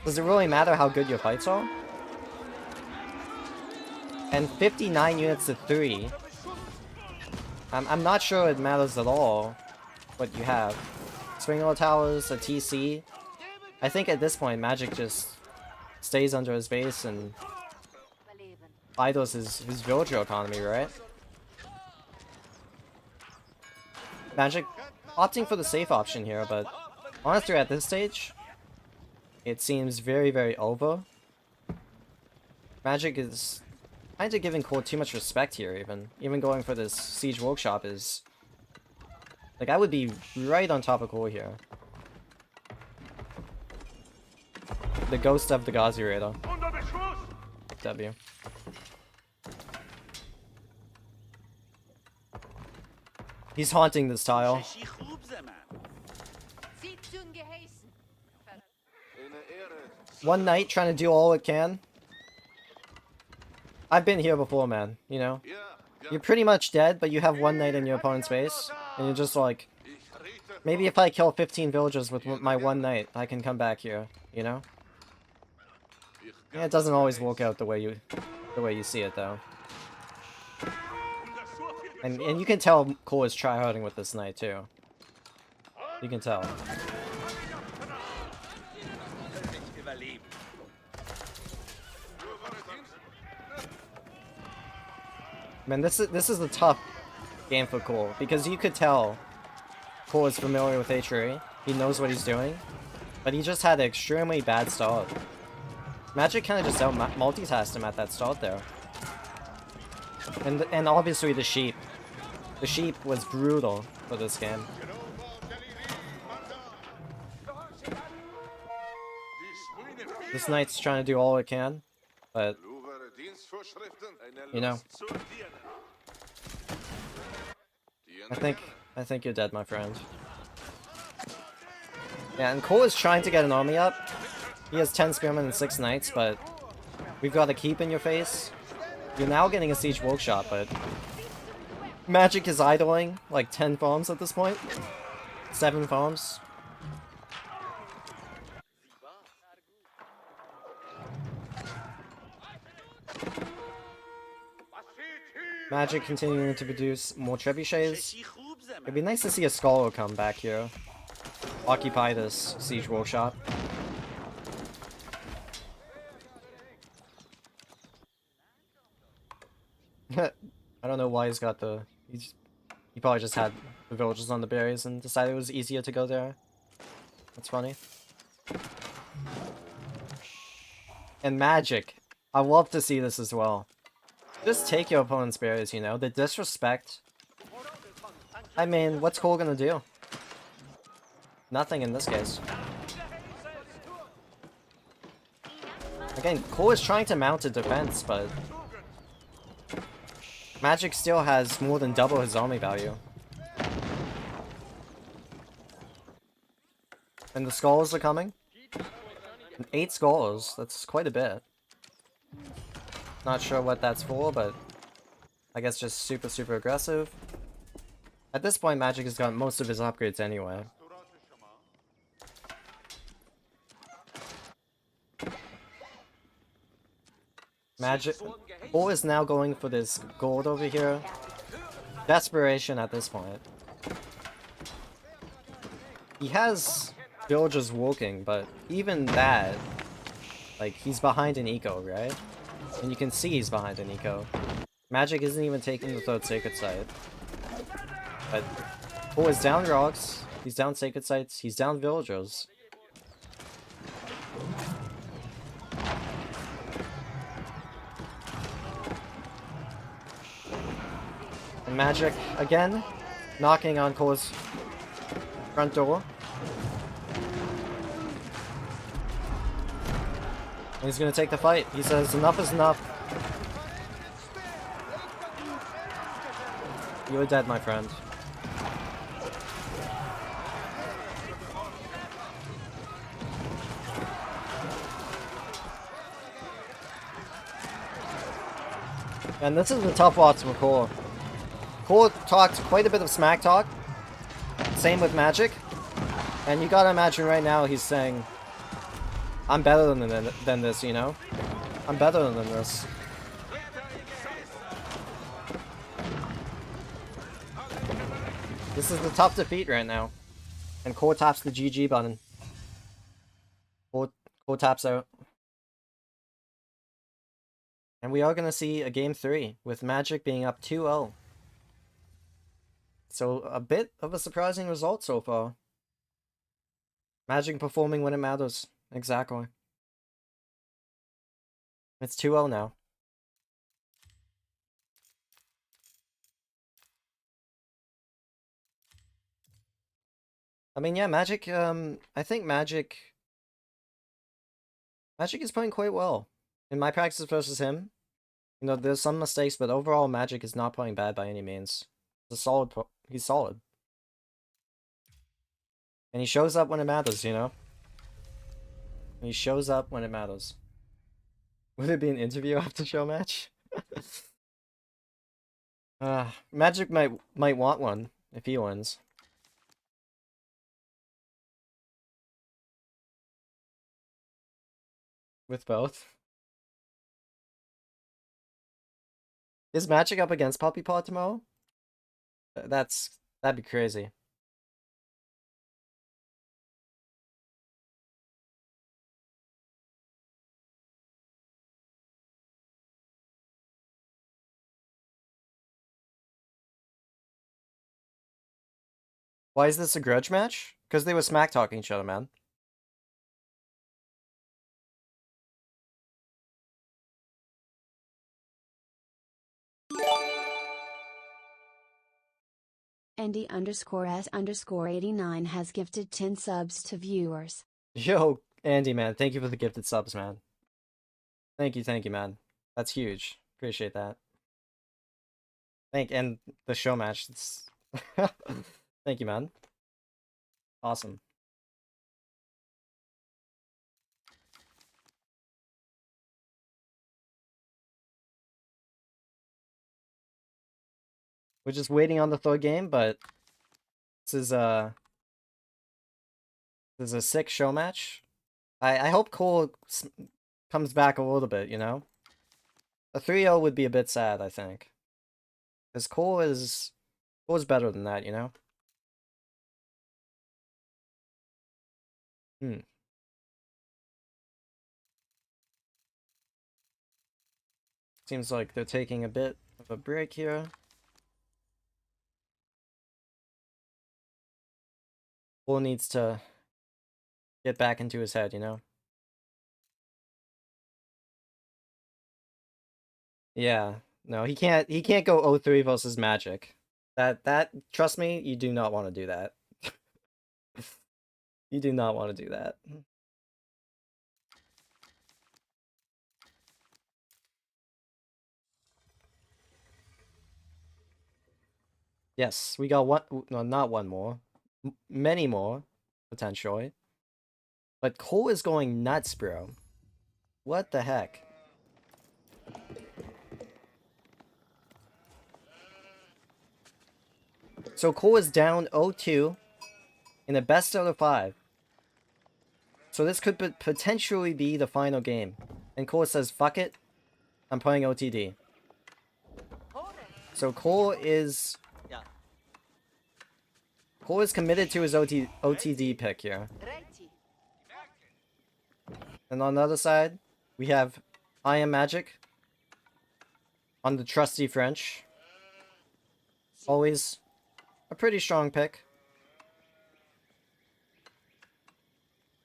does it really matter how good your fights are? And 59 units to 3. I'm not sure it matters at all what you have. Swingle towers, a TC. I think at this point, Magic just stays under his base and idles his villager economy, right? Magic opting for the safe option here, but honestly at this stage, it seems very, very over. Magic is kind of giving Core too much respect here, even going for this Siege Workshop is... Like, I would be right on top of Core here. The ghost of the Ghazi Raider. W. He's haunting this tile. One knight trying to do all it can. I've been here before, man, you know? You're pretty much dead, but you have one knight in your opponent's base. And you're just like, maybe if I kill 15 villagers with my one knight, I can come back here, you know? Yeah, it doesn't always work out the way you see it, though. And you can tell Core is tryharding with this knight, too. You can tell. Man, this is a tough game for Core, because you could tell Core is familiar with HRE. He knows what he's doing, but he just had an extremely bad start. Magic kind of just out-multitasked him at that start there. And obviously the sheep. The sheep was brutal for this game. This knight's trying to do all it can, but... You know. I think you're dead, my friend. Yeah, and Core is trying to get an army up. He has 10 spearmen and 6 knights, but we've got a keep in your face. You're now getting a Siege Workshop, but Magic is idling like 10 farms at this point. 7 farms. Magic continuing to produce more trebuchets. It'd be nice to see a Scholar come back here. Occupy this Siege Workshop. I don't know why he's got the... He probably just had the villagers on the berries and decided it was easier to go there. That's funny. And Magic. I love to see this as well. Just take your opponent's berries, you know? The disrespect. I mean, what's Core gonna do? Nothing in this case. Again, Core is trying to mount a defense, but... Magic still has more than double his army value. And the skulls are coming? 8 skulls, that's quite a bit. Not sure what that's for, but I guess just super, super aggressive. At this point, Magic has got most of his upgrades anyway. Magic... Core is now going for this gold over here. Desperation at this point. He has villagers working, but even that... Like, he's behind an eco, right? And you can see he's behind an eco. Magic isn't even taking the 3rd Sacred Site. But Core is down rocks, he's down Sacred Sites, he's down villagers. And Magic, again, knocking on Core's front door. And he's gonna take the fight. He says, enough is enough. You're dead, my friend. And this is a tough watch for Core. Core talked quite a bit of smack talk. Same with Magic. And you gotta imagine right now he's saying, I'm better than this, you know? I'm better than this. This is the tough defeat right now. And Core taps the GG button. Core taps out. And we are going to see a game 3 with Magic being up 2-0. So a bit of a surprising result so far. Magic performing when it matters. Exactly. It's 2-0 now. I mean, yeah, Magic, I think Magic is playing quite well. In my practice versus him, you know, there's some mistakes, but overall Magic is not playing bad by any means. He's solid. And he shows up when it matters, you know? He shows up when it matters. Would it be an interview after show match? Magic might want one if he wins. With both. Is Magic up against Puppy Paw tomorrow? That'd be crazy. Why is this a grudge match? Because they were smack talking each other, man. Andy_S_89 has gifted 10 subs to viewers. Yo, Andy, man, thank you for the gifted subs, man. Thank you, man. That's huge. Appreciate that. And the show match. Thank you, man. Awesome. We're just waiting on the third game, but this is a sick show match. I hope Cole comes back a little bit, you know? A 3-0 would be a bit sad, I think. Because Cole is better than that, you know? Seems like they're taking a bit of a break here. Cole needs to get back into his head, you know? Yeah. No, he can't go 0-3 versus Magic. That trust me, you do not want to do that. You do not want to do that. Yes, we got one, no, not one more. Many more, potentially. But Cole is going nuts, bro. What the heck? So Cole is down 0-2 in a best out of 5. So this could potentially be the final game. And Cole says, fuck it, I'm playing OTD. So Cole is committed to his OTD pick here. And on the other side, we have IamMagic on the trusty French. Always a pretty strong pick.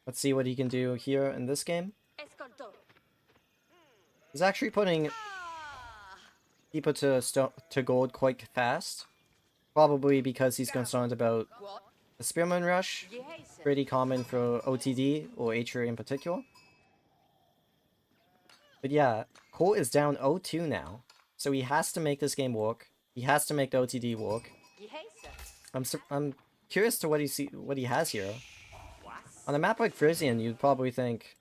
Let's see what he can do here in this game. He's actually putting people to gold quite fast. Probably because he's concerned about the Spearman Rush. Pretty common for OTD or Atria in particular. But yeah, Cole is down 0-2 now. So he has to make this game work. He has to make the OTD work. I'm curious to what he has here. On a map like Frisian, you'd probably think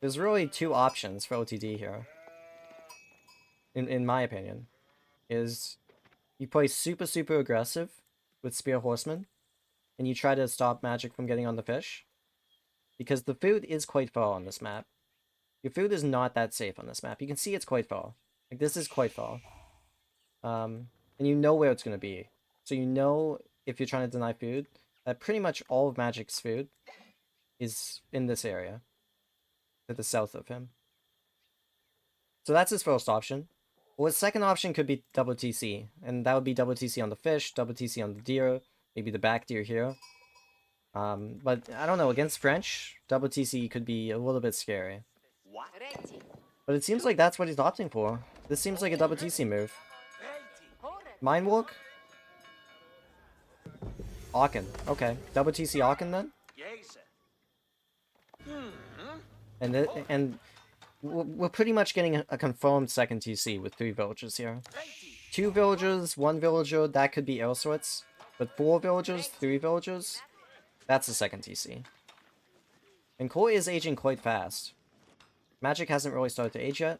there's really two options for OTD here. In my opinion, is you play super aggressive with Spear Horseman, and you try to stop Magic from getting on the fish, because the food is quite far on this map. Your food is not that safe on this map. You can see it's quite far. Like, this is quite far. And you know where it's going to be. So you know, if you're trying to deny food, that pretty much all of Magic's food is in this area, to the south of him. So that's his first option. Well, his second option could be double TC, and that would be double TC on the fish, double TC on the deer, maybe the back deer here. But I don't know, against French, double TC could be a little bit scary. But it seems like that's what he's opting for. This seems like a double TC move. Mind Walk? Aachen. Okay. Double TC Aachen then? And we're pretty much getting a confirmed second TC with 3 villagers here. 2 villagers, 1 villager, that could be Elswitz. But 4 villagers, 3 villagers, that's the second TC. And Core is aging quite fast. Magic hasn't really started to age yet.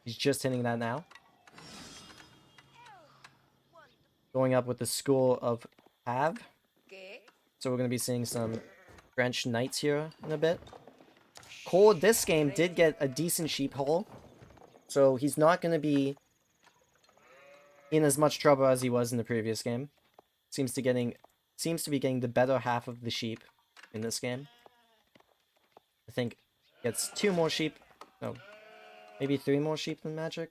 He's just hitting that now. Going up with the School of Have. So we're going to be seeing some French Knights here in a bit. Cole, this game, did get a decent sheep haul. So he's not going to be in as much trouble as he was in the previous game. Seems to be getting the better half of the sheep in this game. I think gets 2 more sheep. No, maybe 3 more sheep than Magic.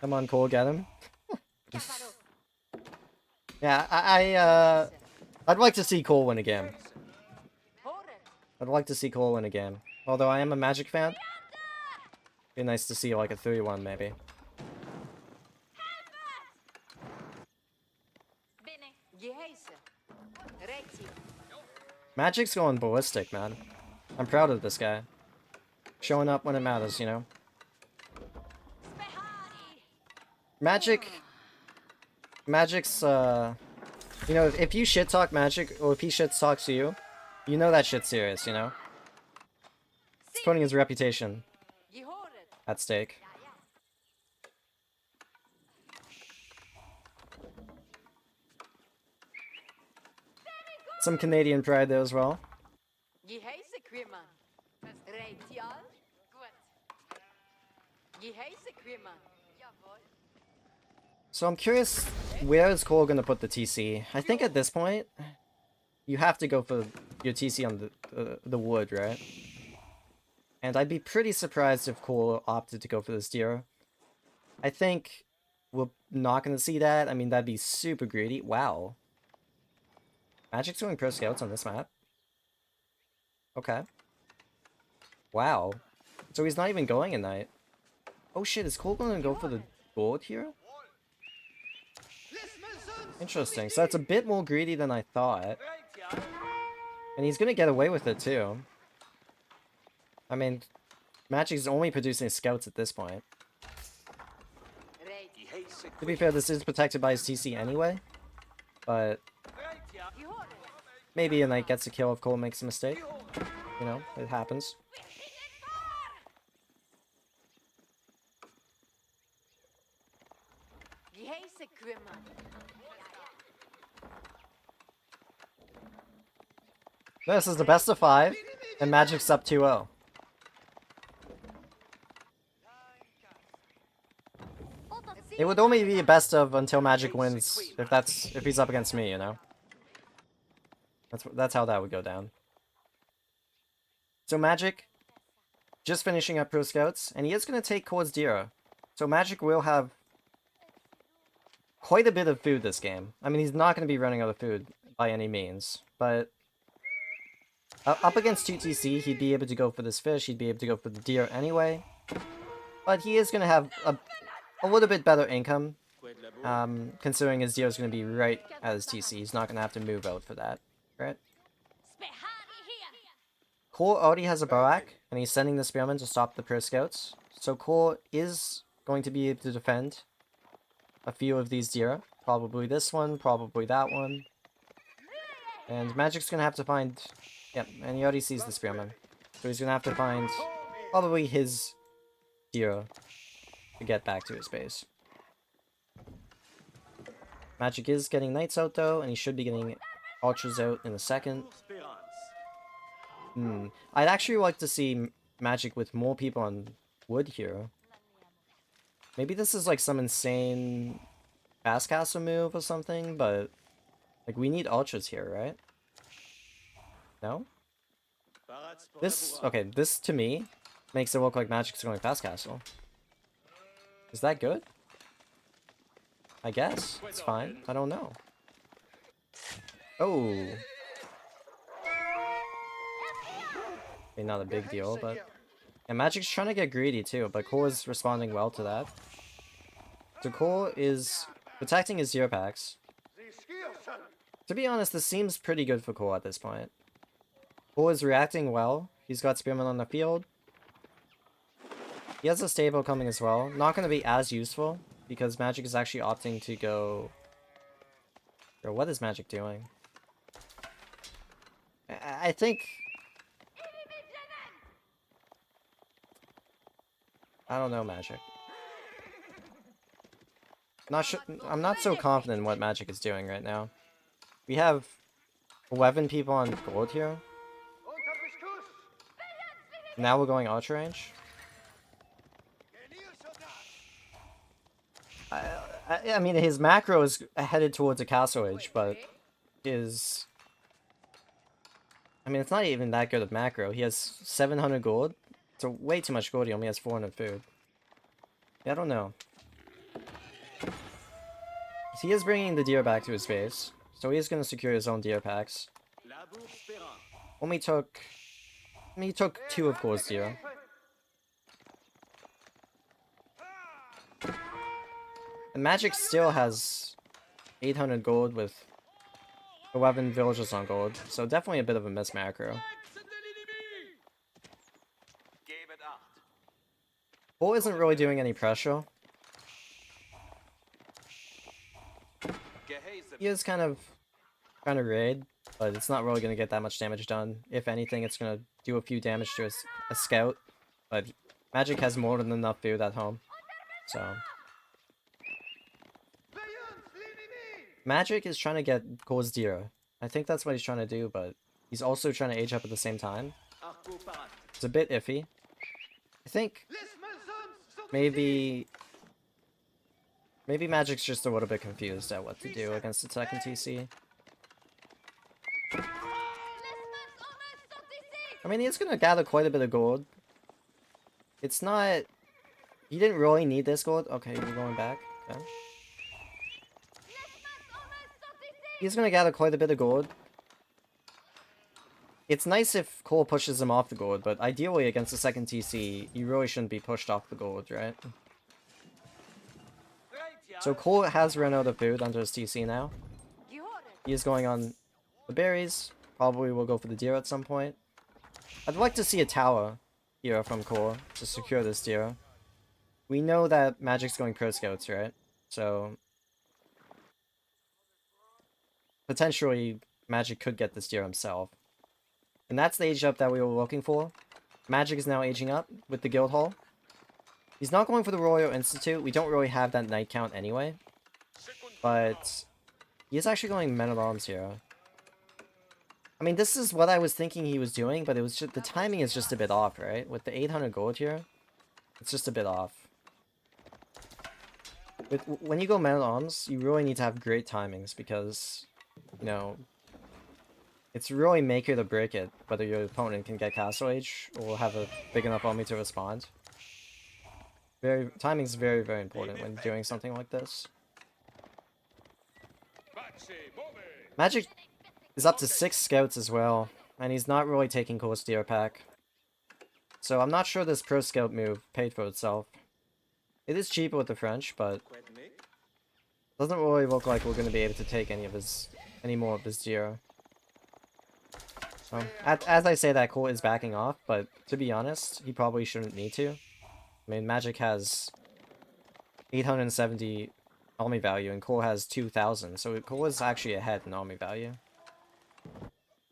Come on, Cole, get him. Yeah, I'd like to see Cole win a game. I'd like to see Cole win a game. Although I am a Magic fan. Be nice to see like a 3-1 maybe. Magic's going ballistic, man. I'm proud of this guy. Showing up when it matters, you know? Magic's, you know, if you shit talk Magic, or if he shit talks you, you know that shit's serious, you know? It's putting his reputation at stake. Some Canadian pride there as well. So I'm curious, where is Cole gonna put the TC? I think at this point, you have to go for your TC on the wood, right? And I'd be pretty surprised if Cole opted to go for this deer. I think we're not gonna see that. I mean, that'd be super greedy. Wow. Magic's doing pro scouts on this map. Okay. Wow. So he's not even going at night. Oh shit, is Cole gonna go for the gold here? Interesting. So that's a bit more greedy than I thought. And he's gonna get away with it too. I mean, Magic's only producing scouts at this point. To be fair, this is protected by his TC anyway. But maybe a knight gets a kill if Cole makes a mistake. You know, it happens. This is the best of 5, and Magic's up 2-0. It would only be a best of until Magic wins, if he's up against me, you know? That's how that would go down. So Magic, just finishing up Pro Scouts, and he is going to take Core's Dira. So Magic will have quite a bit of food this game. I mean, he's not going to be running out of food by any means, but up against 2TC, he'd be able to go for this fish, he'd be able to go for the deer anyway. But he is going to have a little bit better income, considering his deer is going to be right at his TC. He's not going to have to move out for that, right? Core already has a Boak, and he's sending the Spearmen to stop the Pro Scouts. So Core is going to be able to defend a few of these Dira. Probably this one, probably that one. And Magic's gonna have to find... Yep, and he already sees the Spearmen. So he's gonna have to find probably his Dira to get back to his base. Magic is getting Knights out though, and he should be getting Ultras out in a second. I'd actually like to see Magic with more people on wood here. Maybe this is like some insane fast castle move or something, but like we need Ultras here, right? No? This, okay, this to me makes it look like Magic's going fast castle. Is that good? I guess. It's fine. I don't know. Oh. Okay, not a big deal, but... And Magic's trying to get greedy too, but Core is responding well to that. So Core is protecting his Zero Packs. To be honest, this seems pretty good for Core at this point. Core is reacting well. He's got Spearmen on the field. He has a stable coming as well. Not going to be as useful, because Magic is actually opting to go... Bro, what is Magic doing? I think... I don't know, Magic. Not sure. I'm not so confident in what Magic is doing right now. We have 11 people on gold here. Now we're going Ultra Range. I mean, his macro is headed towards a Castle Age, but his... I mean, it's not even that good of macro. He has 700 gold. It's way too much gold. He only has 400 food. Yeah, I don't know. He is bringing the deer back to his base, so he is going to secure his own deer packs. Only took... I mean, he took 2 of Core's deer. And Magic still has 800 gold with 11 villagers on gold, so definitely a bit of a miss macro. Core isn't really doing any pressure. He is kind of trying to raid, but it's not really going to get that much damage done. If anything, it's going to do a few damage to a scout, but Magic has more than enough food at home, so... Magic is trying to get Core's Dira. I think that's what he's trying to do, but he's also trying to age up at the same time. It's a bit iffy. I think maybe Magic's just a little bit confused at what to do against the second TC. I mean, he's gonna gather quite a bit of gold. It's not... He didn't really need this gold. Okay, we're going back. Okay. He's gonna gather quite a bit of gold. It's nice if Core pushes him off the gold, but ideally against the second TC, you really shouldn't be pushed off the gold, right? So Core has run out of food under his TC now. He is going on the berries. Probably will go for the deer at some point. I'd like to see a tower here from Core to secure this deer. We know that Magic's going Pro Scouts, right? So... potentially, Magic could get this deer himself. And that's the age up that we were looking for. Magic is now aging up with the guild hall. He's not going for the Royal Institute. We don't really have that knight count anyway. But he is actually going Men-at-Arms here. I mean, this is what I was thinking he was doing, but it was just, the timing is just a bit off, right? With the 800 gold here, it's just a bit off. When you go Men-at-Arms, you really need to have great timings because... you know, it's really make it or break it whether your opponent can get Castle Age or have a big enough army to respond. Timing is very, very important when doing something like this. Magic is up to 6 scouts as well, and he's not really taking Core's Deer Pack. So I'm not sure this Pro Scout move paid for itself. It is cheaper with the French, but doesn't really look like we're going to be able to take any more of his deer. As I say that, Cole is backing off, but to be honest, he probably shouldn't need to. I mean, Magic has 870 army value, and Cole has 2,000, so Cole is actually ahead in army value.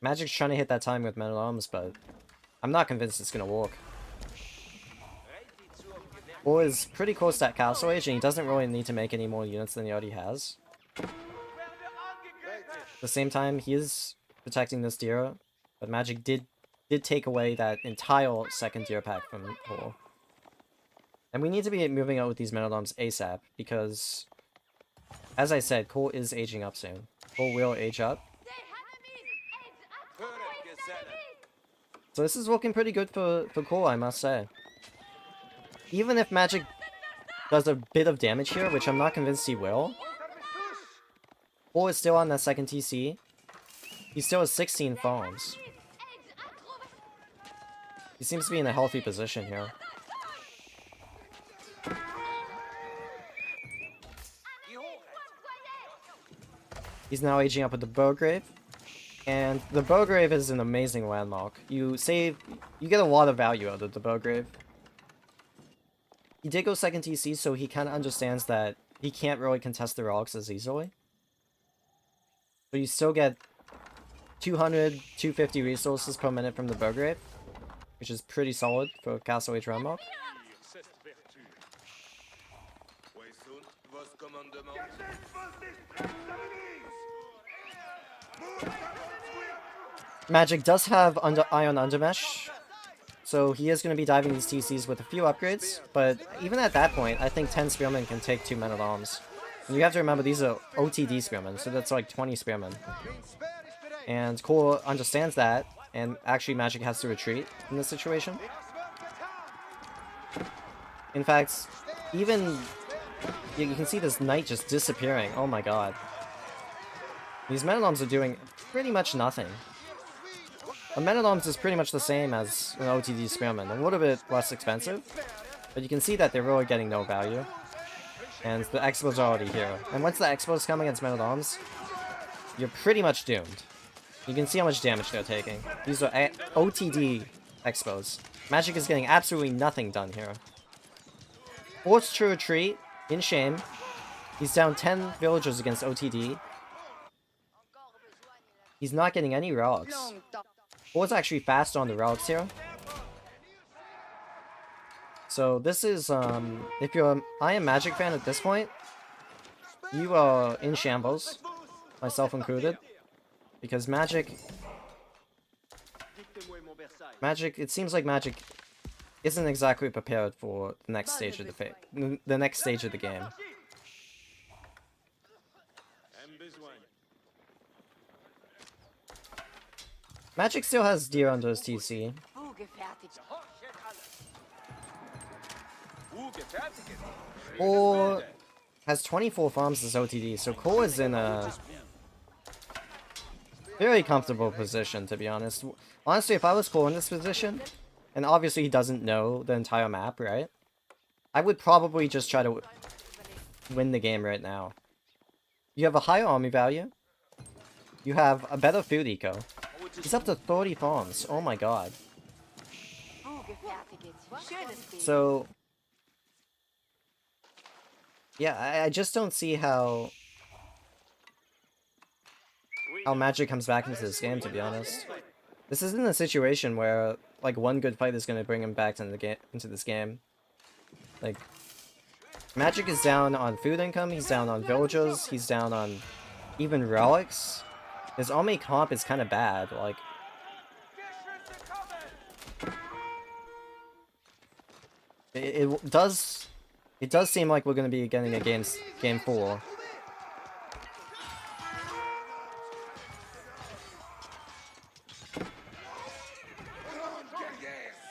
Magic's trying to hit that time with Men at Arms, but I'm not convinced it's gonna work. Cole is pretty close to that Castle Age, and he doesn't really need to make any more units than he already has. At the same time, he is protecting this Dira, but Magic did take away that entire second Dira pack from Cole. And we need to be moving out with these Men-at-Arms ASAP, because, as I said, Cole is aging up soon. Cole will age up. So this is looking pretty good for Cole, I must say. Even if Magic does a bit of damage here, which I'm not convinced he will, Cole is still on that second TC. He still has 16 farms. He seems to be in a healthy position here. He's now aging up with the Bowgrave. And the Bowgrave is an amazing landmark. You get a lot of value out of the Bowgrave. He did go second TC, so he kind of understands that he can't really contest the relics as easily. But you still get 200, 250 resources per minute from the Bowgrave, which is pretty solid for Castle Age landmark. Magic does have Ion Undermesh, so he is going to be diving these TCs with a few upgrades, but even at that point, I think 10 Spearmen can take 2 Men-at-Arms. And you have to remember, these are OTD Spearmen, so that's like 20 Spearmen. And Cole understands that, and actually Magic has to retreat in this situation. In fact, even you can see this knight just disappearing. Oh my god. These Men-at-Arms are doing pretty much nothing. A Men-at-Arms is pretty much the same as an OTD Spearman, a little bit less expensive, but you can see that they're really getting no value. And the Expos are already here. And once the Expos come against Men-at-Arms, you're pretty much doomed. You can see how much damage they're taking. These are OTD Expos. Magic is getting absolutely nothing done here. Forced to retreat, in shame. He's down 10 villagers against OTD. He's not getting any relics. Cole's actually fast on the relics here. So this is, if you're an IamMagic fan at this point, you are in shambles, myself included, because Magic, it seems like Magic isn't exactly prepared for the next stage of the next stage of the game. Magic still has Deer under his TC. Cole has 24 farms as OTD, so Cole is in a very comfortable position, to be honest. Honestly, if I was Cole in this position, and obviously he doesn't know the entire map, right? I would probably just try to win the game right now. You have a higher army value. You have a better food eco. He's up to 30 farms. Oh my god. So, yeah, I just don't see how Magic comes back into this game, to be honest. This isn't a situation where, like, one good fight is going to bring him back into this game. Like, Magic is down on food income, he's down on villagers, he's down on even relics. His army comp is kind of bad, like... It does seem like we're going to be getting a game 4.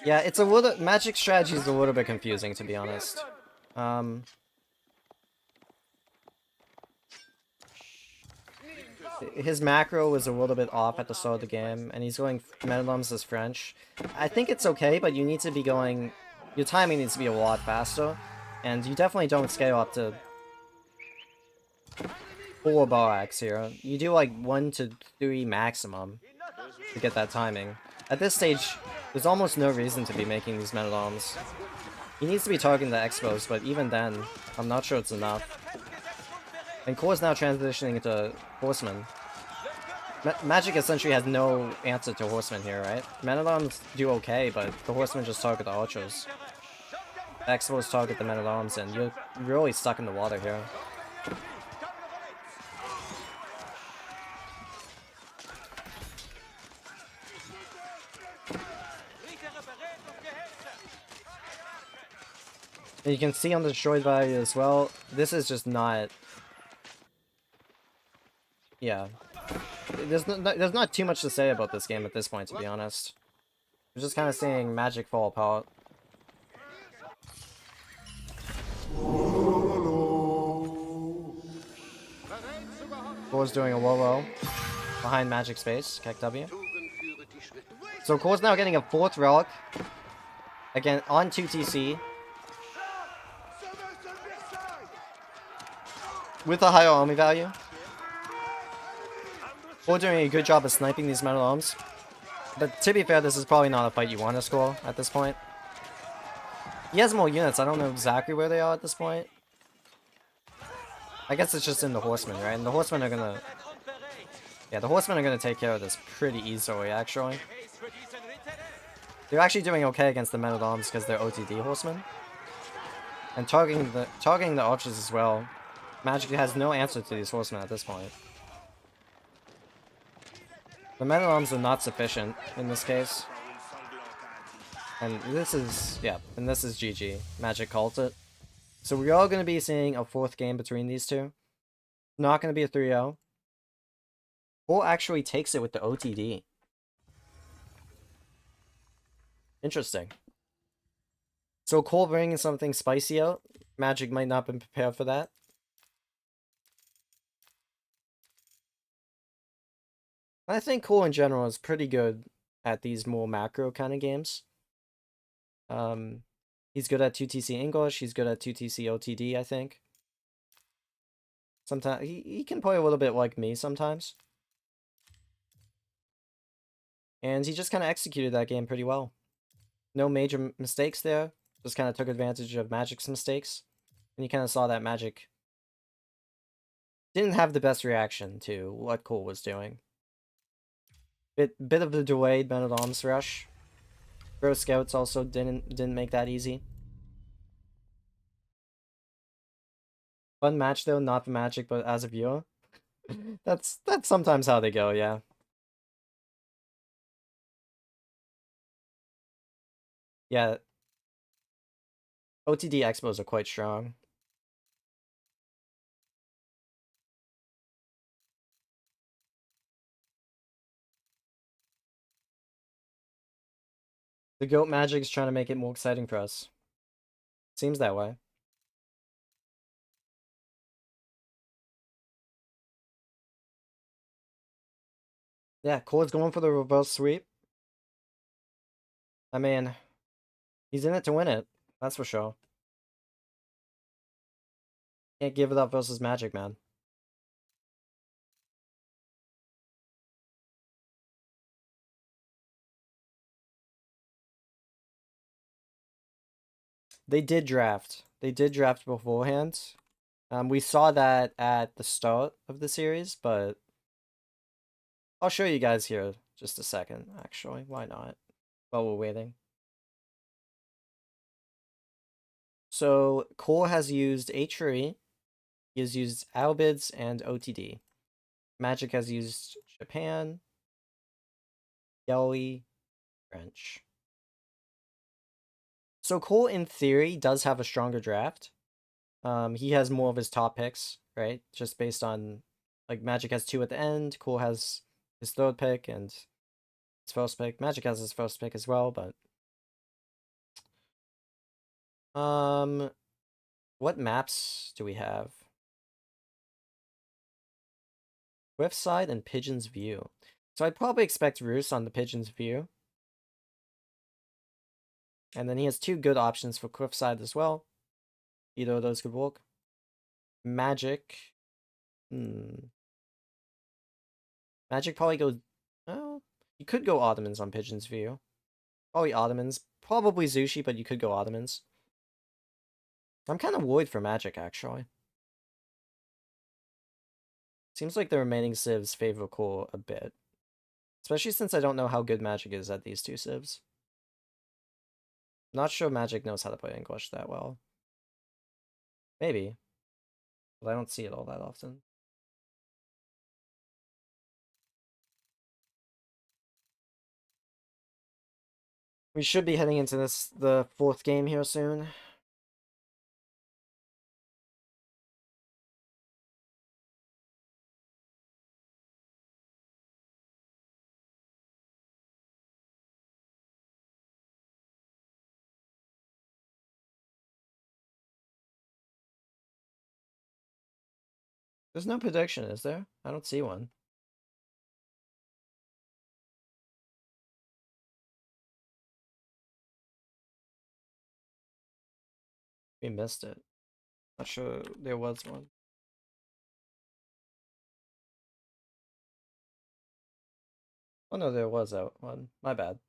Yeah, it's a little... Magic strategy is a little bit confusing, to be honest. His macro was a little bit off at the start of the game, and he's going Men-at-Arms as French. I think it's okay, but you need to be going... Your timing needs to be a lot faster, and you definitely don't scale up to 4 bar axe here. You do like 1 to 3 maximum. to get that timing. At this stage, there's almost no reason to be making these men-at-arms. He needs to be targeting the Expos, but even then, I'm not sure it's enough. And Core's now transitioning into Horseman. Magic essentially has no answer to Horseman here, right? Men-at-arms do okay, but the Horseman just target the Archers. The Expos target the Men-at-arms, and you're really stuck in the water here. And you can see on the destroyed value as well, this is just not... Yeah. There's not too much to say about this game at this point, to be honest. We're just kind of seeing Magic fall apart. Core's doing a low behind Magic space, CoreW. So Core's now getting a 4th relic. Again, on 2TC. With a higher army value. Core doing a good job of sniping these men-at-arms. But to be fair, this is probably not a fight you want to score at this point. He has more units, I don't know exactly where they are at this point. I guess it's just in the Horsemen, right? And the Horsemen are gonna... Yeah, the Horsemen are gonna take care of this pretty easily, actually. They're actually doing okay against the Men-at-Arms because they're OTD Horsemen. And targeting the Archers as well. Magic has no answer to these Horsemen at this point. The Men-at-Arms are not sufficient in this case. And this is... Yeah, and this is GG. Magic called it. So we are going to be seeing a 4th game between these two. Not going to be a 3-0. Core actually takes it with the OTD. Interesting. So Core bringing something spicy out. Magic might not have been prepared for that. I think Core in general is pretty good at these more macro kind of games. He's good at 2TC English. He's good at 2TC OTD, I think. Sometimes he can play a little bit like me sometimes. And he just kind of executed that game pretty well. No major mistakes there. Just kind of took advantage of Magic's mistakes. And you kind of saw that Magic didn't have the best reaction to what Core was doing. Bit of the delayed Men-at-Arms rush. Grow Scouts also didn't make that easy. Fun match though, not for Magic, but as a viewer. That's sometimes how they go, yeah. Yeah. OTD Expos are quite strong. The GOAT Magic is trying to make it more exciting for us. Seems that way. Yeah, Core's going for the reverse sweep. I mean, he's in it to win it. That's for sure. Can't give it up versus Magic, man. They did draft. They did draft beforehand. We saw that at the start of the series, but I'll show you guys here just a second, actually. Why not? While we're waiting. So, Core has used H3. He has used Albids and OTD. Magic has used Japan, Yelly, French. So Core, in theory, does have a stronger draft. He has more of his top picks, right? Just based on, like, Magic has 2 at the end, Core has his 3rd pick and his 1st pick. Magic has his 1st pick as well, but... What maps do we have? Cliffside and Pigeon's View. So I'd probably expect Roos on the Pigeon's View. And then he has 2 good options for Cliffside as well. Either of those could work. Magic. Magic probably goes... Oh, You could go Ottomans on Pigeon's View. Probably Ottomans. Probably Zushi, but you could go Ottomans. I'm kind of worried for Magic, actually. Seems like the remaining civs favor Core a bit. Especially since I don't know how good Magic is at these two civs. Not sure Magic knows how to play English that well. Maybe. But I don't see it all that often. We should be heading into the 4th game here soon. There's no prediction, is there? I don't see one. We missed it. Not sure there was one. Oh no, there was one. My bad.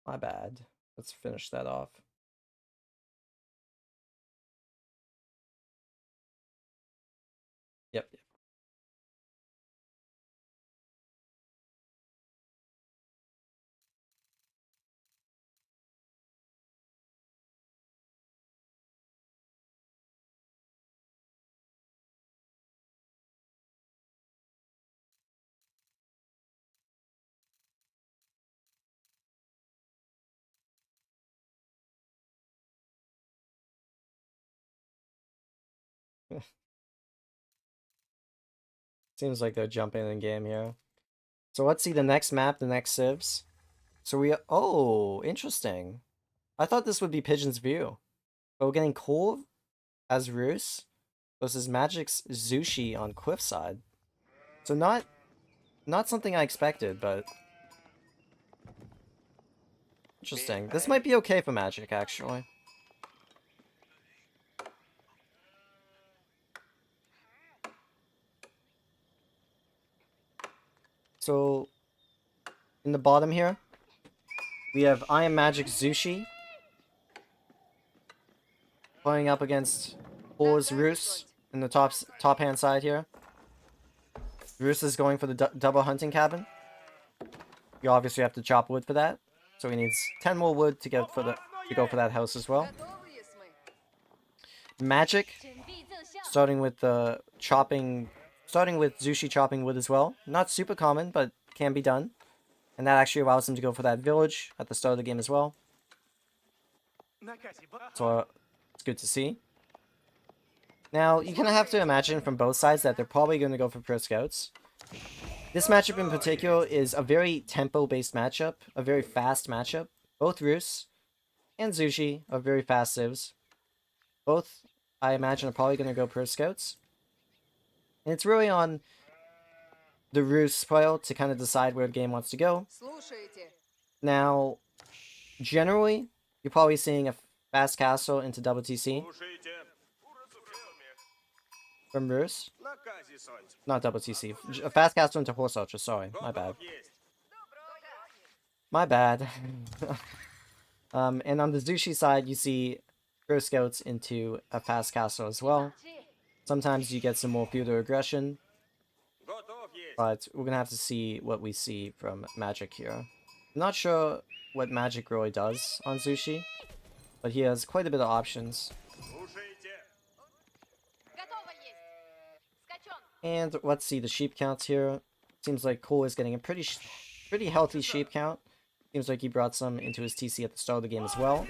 My bad. Let's finish that off. Yep. Seems like they're jumping in game here. So let's see the next map, the next civs. So oh, interesting. I thought this would be Pigeon's View. But we're getting Core as Roos versus Magic's Zushi on Cliffside. So not something I expected, but interesting. This might be okay for Magic, actually. So, in the bottom here, we have IamMagic Zushi playing up against Core's Roos in the top hand side here. Roos is going for the double hunting cabin. You obviously have to chop wood for that, so he needs 10 more wood to go for that house as well. Magic, starting with Zushi chopping wood as well. Not super common, but can be done. And that actually allows him to go for that village at the start of the game as well. So it's good to see. Now, you kind of have to imagine from both sides that they're probably going to go for pro scouts. This matchup in particular is a very tempo-based matchup, a very fast matchup. Both Roos and Zushi are very fast civs. Both, I imagine, are probably going to go pro scouts. And it's really on the Roos player to kind of decide where the game wants to go. Now, generally, you're probably seeing a fast castle into double TC from Roos. Not double TC. A fast castle into Horse Archer, sorry. My bad. My bad. And on the Zushi side, you see pro scouts into a fast castle as well. Sometimes you get some more feudal aggression. But we're gonna have to see what we see from Magic here. I'm not sure what Magic really does on Zushi, but he has quite a bit of options. And let's see the sheep counts here. Seems like Cole is getting a pretty healthy sheep count. Seems like he brought some into his TC at the start of the game as well.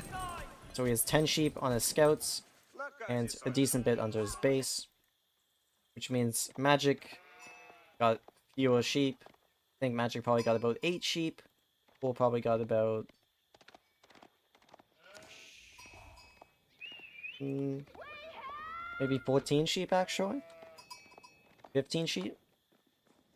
So he has 10 sheep on his scouts and a decent bit under his base, which means Magic got fewer sheep. I think Magic probably got about 8 sheep. Cole probably got about maybe 14 sheep actually. 15 sheep.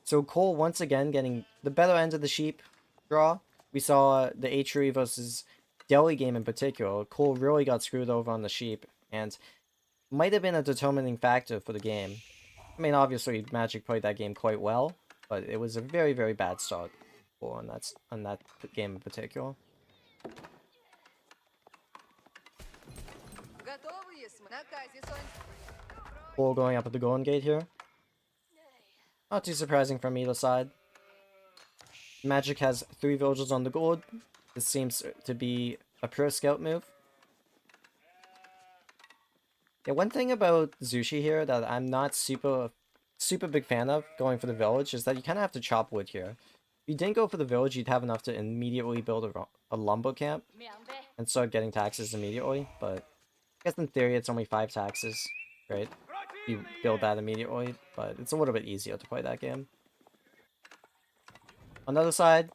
So Cole once again getting the better end of the sheep draw. We saw the Atri versus Delhi game in particular. Cole really got screwed over on the sheep and might have been a determining factor for the game. I mean, obviously Magic played that game quite well, but it was a very, very bad start for on that game in particular. Ball going up at the Golden Gate here. Not too surprising from either side. Magic has 3 villagers on the gold. This seems to be a pro scout move. Yeah, one thing about Zushi here that I'm not super big fan of going for the village is that you kind of have to chop wood here. If you didn't go for the village, you'd have enough to immediately build a lumber camp and start getting taxes immediately, but I guess in theory it's only 5 taxes, right? You build that immediately, but it's a little bit easier to play that game. On the other side,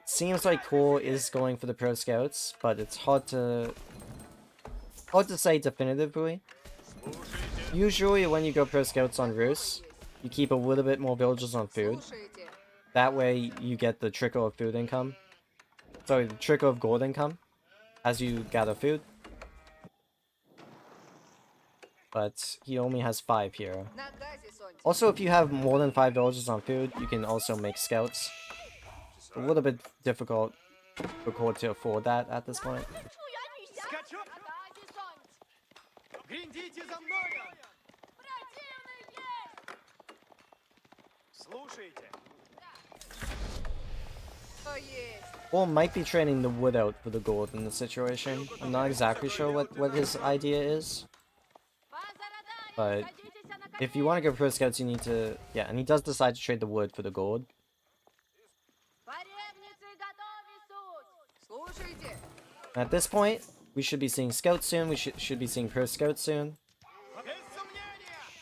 seems like Core is going for the pro scouts, but it's hard to say definitively. Usually when you go pro scouts on Roos, you keep a little bit more villagers on food. That way you get the trickle of food income. Sorry, the trickle of gold income as you gather food. But he only has 5 here. Also, if you have more than 5 villagers on food, you can also make scouts. A little bit difficult for Core to afford that at this point. Core might be trading the wood out for the gold in this situation. I'm not exactly sure what his idea is. But if you want to go pro scouts, you need to... Yeah, and he does decide to trade the wood for the gold. And at this point, we should be seeing scouts soon. We should be seeing pro scouts soon.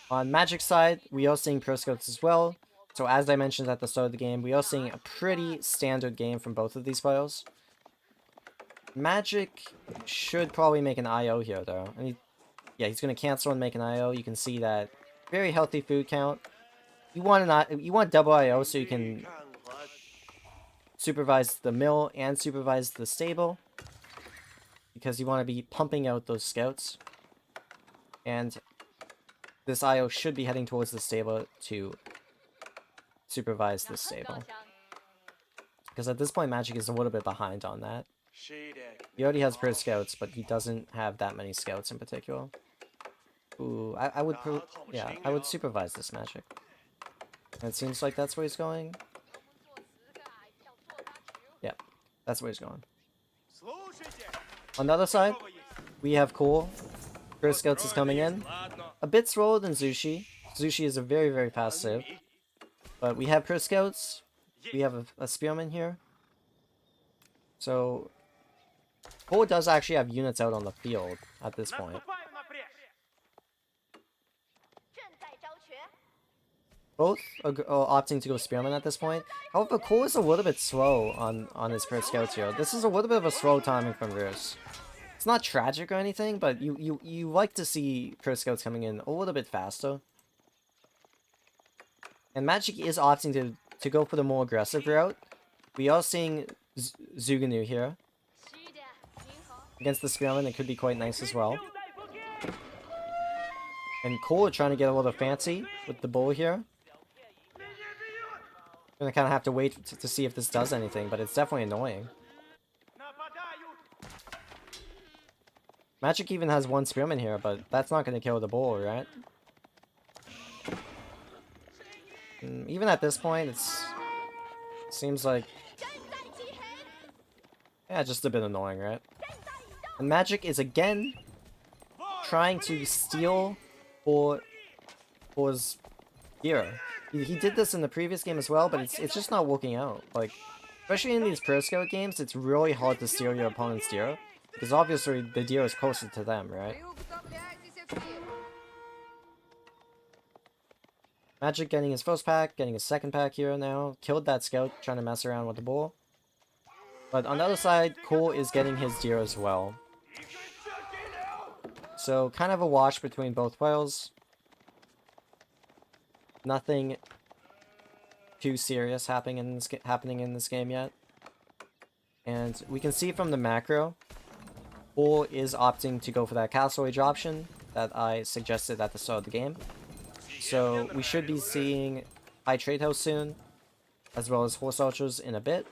On Magic's side, we are seeing pro scouts as well. So as I mentioned at the start of the game, we are seeing a pretty standard game from both of these players. Magic should probably make an IO here though. And yeah, he's going to cancel and make an IO. You can see that very healthy food count. You want double IO so you can supervise the mill and supervise the stable, because you want to be pumping out those scouts. And this IO should be heading towards the stable to supervise the stable, because at this point Magic is a little bit behind on that. He already has pro scouts, but he doesn't have that many scouts in particular. Ooh, I would supervise this Magic. And it seems like that's where he's going. Yeah, that's where he's going. On the other side, we have Core. Pro Scouts is coming in. A bit slower than Zushi. Zushi is a very, very fast civ. But we have Pro Scouts. We have a Spearman here. So, Core does actually have units out on the field at this point. Both are opting to go Spearman at this point. However, Core is a little bit slow on his Pro Scouts here. This is a little bit of a slow timing from Roos. It's not tragic or anything, but you like to see Pro Scouts coming in a little bit faster. And Magic is opting to go for the more aggressive route. We are seeing Zuganu here. Against the Spearman, it could be quite nice as well. And Core trying to get a little fancy with the bull here. Gonna kind of have to wait to see if this does anything, but it's definitely annoying. Magic even has 1 Spearman here, but that's not gonna kill the bull, right? Even at this point, it seems like... Yeah, just a bit annoying, right? And Magic is again trying to steal Core's gear. He did this in the previous game as well, but it's just not working out. Like, especially in these Pro Scout games, it's really hard to steal your opponent's deer, because obviously the deer is closer to them, right? Magic getting his first pack, getting his second pack here now. Killed that scout, trying to mess around with the bull. But on the other side, Core is getting his deer as well. So, kind of a wash between both whales. Nothing too serious happening in this game yet. And we can see from the macro, Core is opting to go for that Castle Age option that I suggested at the start of the game. So we should be seeing high trade house soon, as well as horse archers in a bit.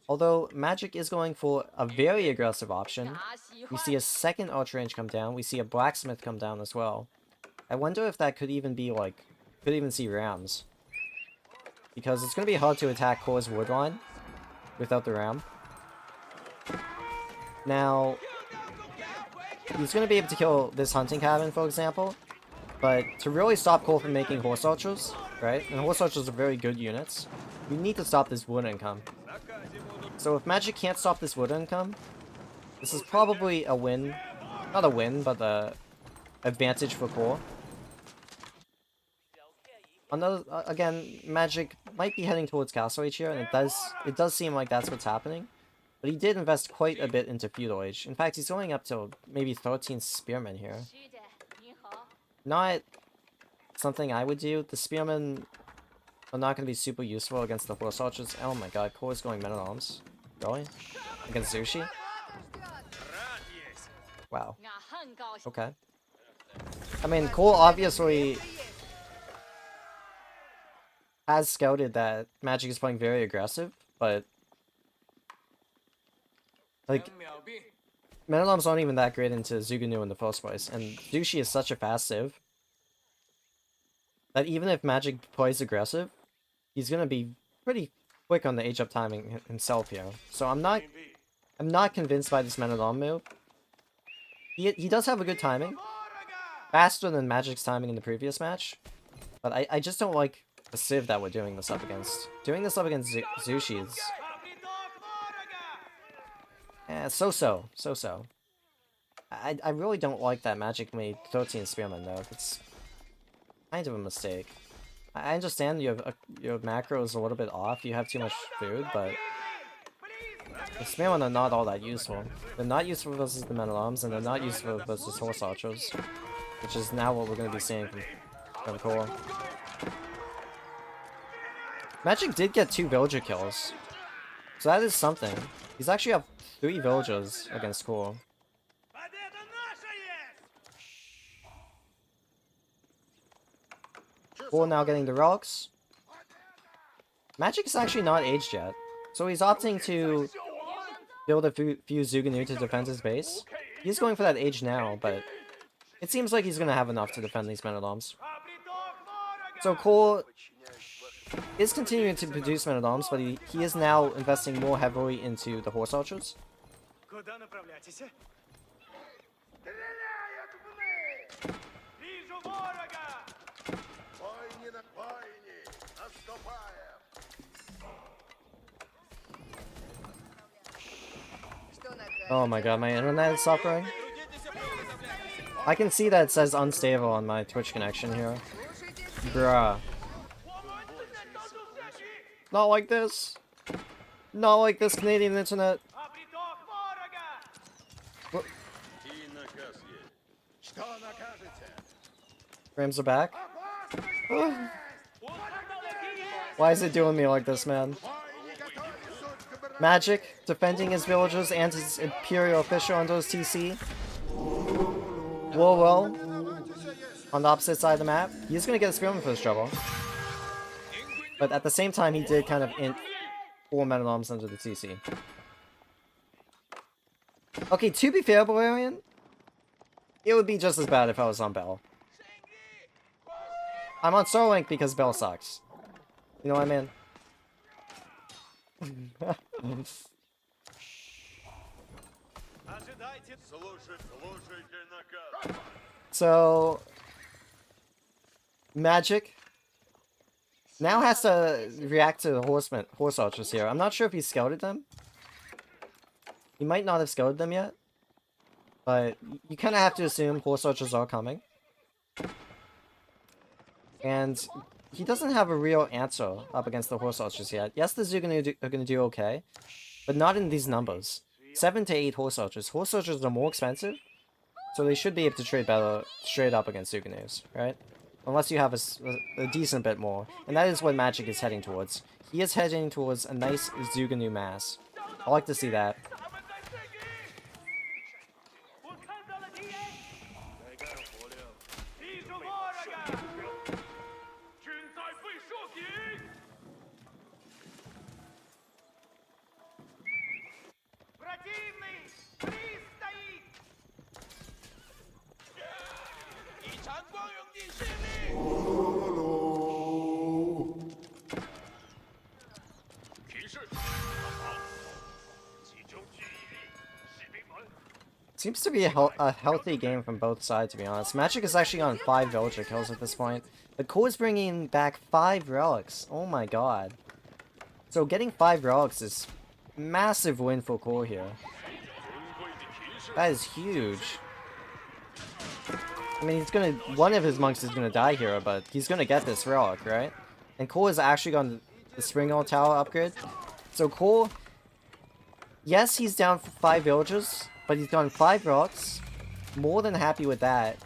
Although Magic is going for a very aggressive option. We see a second archer range come down. We see a blacksmith come down as well. I wonder if that could even be like, could even see rams. Because it's going to be hard to attack Core's wood line without the ram. Now, he's going to be able to kill this hunting cabin, for example. But to really stop Core from making horse archers, right? And horse archers are very good units. We need to stop this wood income. So if Magic can't stop this wood income, this is probably a win. Not a win, but a advantage for Core. Another, again, Magic might be heading towards Castle Age here, and it does seem like that's what's happening. But he did invest quite a bit into Feudal Age. In fact, he's going up to maybe 13 Spearmen here. Not something I would do. The Spearmen are not going to be super useful against the Horse Archers. Oh my god, Core's going Men at Arms. Really? Against Zushi? Wow. Okay. I mean, Core obviously has scouted that Magic is playing very aggressive, but like, Men at Arms aren't even that great into Zuganu in the first place, and Zushi is such a fast civ that even if Magic plays aggressive, he's gonna be pretty quick on the age up timing himself here. So I'm not convinced by this Men at Arms move. He does have a good timing, faster than Magic's timing in the previous match, but I just don't like the civ that we're doing this up against. Doing this up against Zushi is so-so. I really don't like that Magic made 13 Spearmen though. It's kind of a mistake. I understand your macro is a little bit off. You have too much food, but the Spearmen are not all that useful. They're not useful versus the Men at Arms, and they're not useful versus Horse Archers, which is now what we're going to be seeing from Core. Magic did get 2 villager kills, so that is something. He's actually up 3 villagers against Core. Core now getting the rocks. Magic is actually not aged yet, so he's opting to build a few Zuganu to defend his base. He's going for that age now, but it seems like he's going to have enough to defend these Men at Arms. So Core is continuing to produce Men at Arms, but he is now investing more heavily into the Horse Archers. Oh my god, my internet is suffering. I can see that it says unstable on my Twitch connection here. Bruh. Not like this. Not like this, Canadian internet. What? Frames are back. Why is it doing me like this, man? Magic defending his villagers and his Imperial official under his TC. Whoa. On the opposite side of the map. He's gonna get a Spearman for this trouble. But at the same time, he did kind of int 4 Men at Arms under the TC. Okay, to be fair, Valerian, it would be just as bad if I was on Bell. I'm on Starlink because Bell sucks. You know what I mean? So Magic now has to react to the horse archers here. I'm not sure if he scouted them. He might not have scouted them yet, but you kind of have to assume horse archers are coming. And he doesn't have a real answer up against the horse archers yet. Yes, the Zuganu are going to do okay, but not in these numbers. 7 to 8 horse archers. Horse archers are more expensive, so they should be able to trade better straight up against Zuganus, right? Unless you have a decent bit more. And that is what Magic is heading towards. He is heading towards a nice Zuganu mass. I like to see that. Seems to be a healthy game from both sides, to be honest. Magic is actually on 5 villager kills at this point. But Core is bringing back 5 relics. Oh my god. So getting 5 relics is massive win for Core here. That is huge. I mean, he's gonna... One of his monks is gonna die here, but he's gonna get this relic, right? And Core is actually on the Springall Tower upgrade. So Core... Yes, he's down for 5 villagers, but he's done 5 rocks. More than happy with that.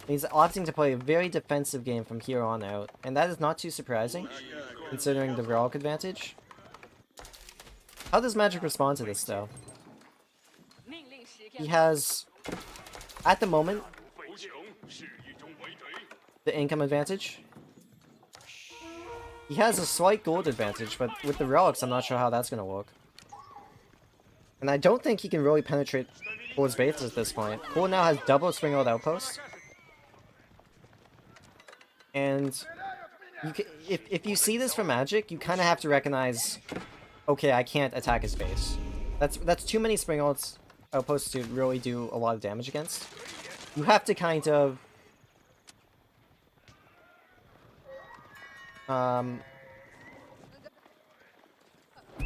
He's opting to play a very defensive game from here on out, and that is not too surprising, considering the relic advantage. How does Magic respond to this, though? He has, at the moment, the income advantage. He has a slight gold advantage, but with the relics, I'm not sure how that's going to work. And I don't think he can really penetrate Core's base at this point. Core now has double Springald Outpost. And you can, if you see this from Magic, you kind of have to recognize, okay, I can't attack his base. That's too many Springald Outposts to really do a lot of damage against. You have to kind of...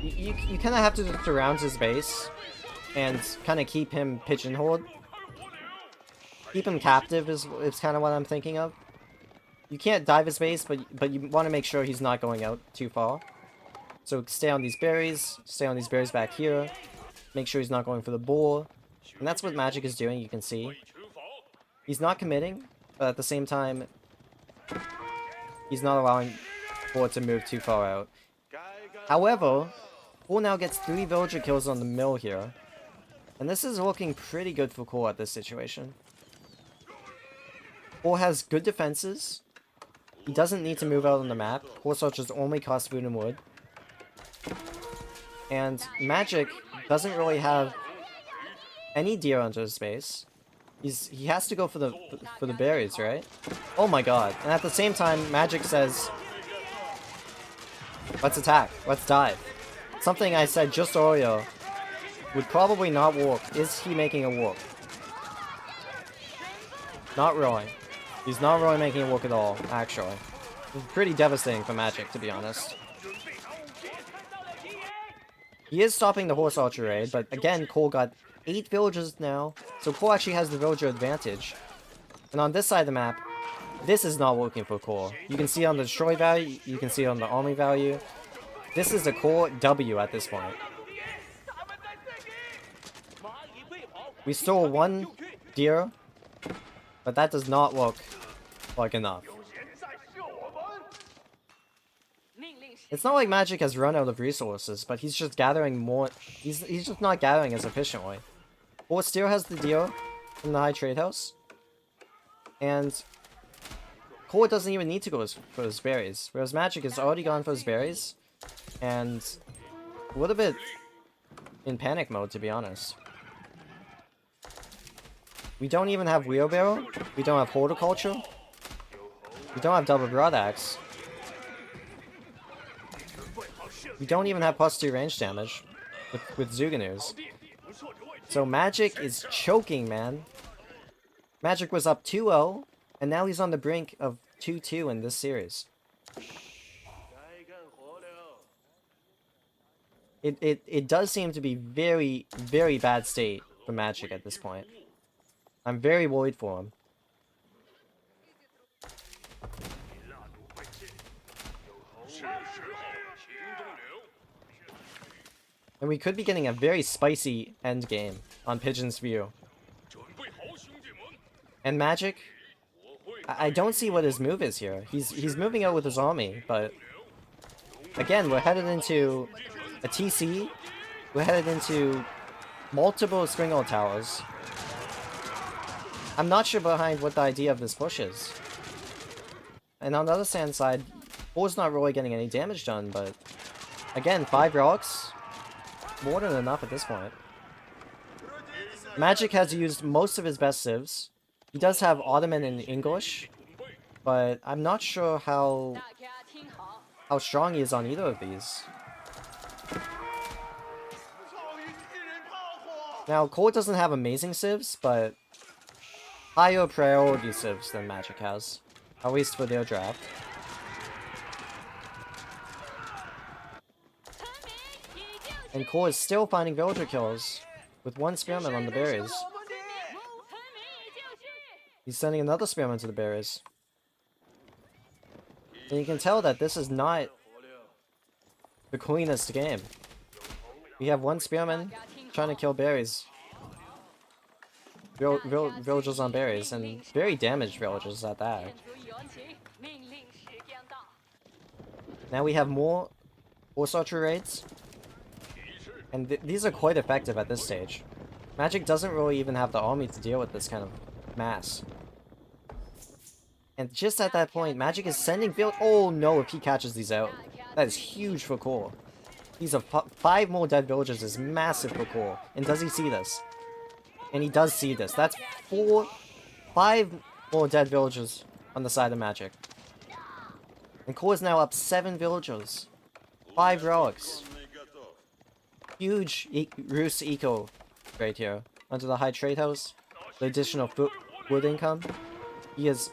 You kind of have to surround his base and kind of keep him pigeonholed. Keep him captive is kind of what I'm thinking of. You can't dive his base, but you want to make sure he's not going out too far. So stay on these berries back here. Make sure he's not going for the boar. And that's what Magic is doing, you can see. He's not committing, but at the same time, he's not allowing boar to move too far out. However, Core now gets 3 villager kills on the mill here. And this is looking pretty good for Core at this situation. Core has good defenses. He doesn't need to move out on the map. Core soldiers only cost food and wood. And Magic doesn't really have any deer under his base. He has to go for the berries, right? Oh my god. And at the same time, Magic says, let's attack. Let's dive. Something I said just earlier would probably not work. Is he making it work? Not really. He's not really making it work at all, actually. It's pretty devastating for Magic, to be honest. He is stopping the horse archer raid, but again, Core got 8 villagers now, so Core actually has the villager advantage. And on this side of the map, this is not working for Core. You can see on the destroy value, you can see on the army value. This is the Core W at this point. We stole 1 deer, but that does not look like enough. It's not like Magic has run out of resources, but he's just gathering more. He's just not gathering as efficiently. Core still has the deer from the high trade house, and Core doesn't even need to go for his berries, whereas Magic has already gone for his berries, and a little bit in panic mode, to be honest. We don't even have wheelbarrow. We don't have horticulture. We don't have double broadaxe. We don't even have +2 range damage with Zuganu's. So Magic is choking, man. Magic was up 2-0, and now he's on the brink of 2-2 in this series. It does seem to be very, very bad state for Magic at this point. I'm very worried for him. And we could be getting a very spicy end game on Pigeon's View. And Magic, I don't see what his move is here. He's moving out with his army, but again, we're headed into a TC. We're headed into multiple Springald towers. I'm not sure behind what the idea of this push is. And on the other side, Core's not really getting any damage done, but again, 5 relics. More than enough at this point. Magic has used most of his best civs. He does have Ottoman and English, but I'm not sure how strong he is on either of these. Now, Core doesn't have amazing civs, but higher priority civs than Magic has. At least for their draft. And Core is still finding villager kills with one spearman on the berries. He's sending another spearman to the berries. And you can tell that this is not the cleanest game. We have one spearman trying to kill berries. Villagers on berries, and very damaged villagers at that. Now we have more horse archer raids. And these are quite effective at this stage. Magic doesn't really even have the army to deal with this kind of mass. And just at that point, Magic is sending oh no, if he catches these out. That is huge for Core. These are 5 more dead villagers is massive for Core. And does he see this? And he does see this. That's 5 more dead villagers on the side of Magic. And Core is now up 7 villagers. 5 relics. Huge Roost eco right here. Under the high trade house. The additional wood income. He has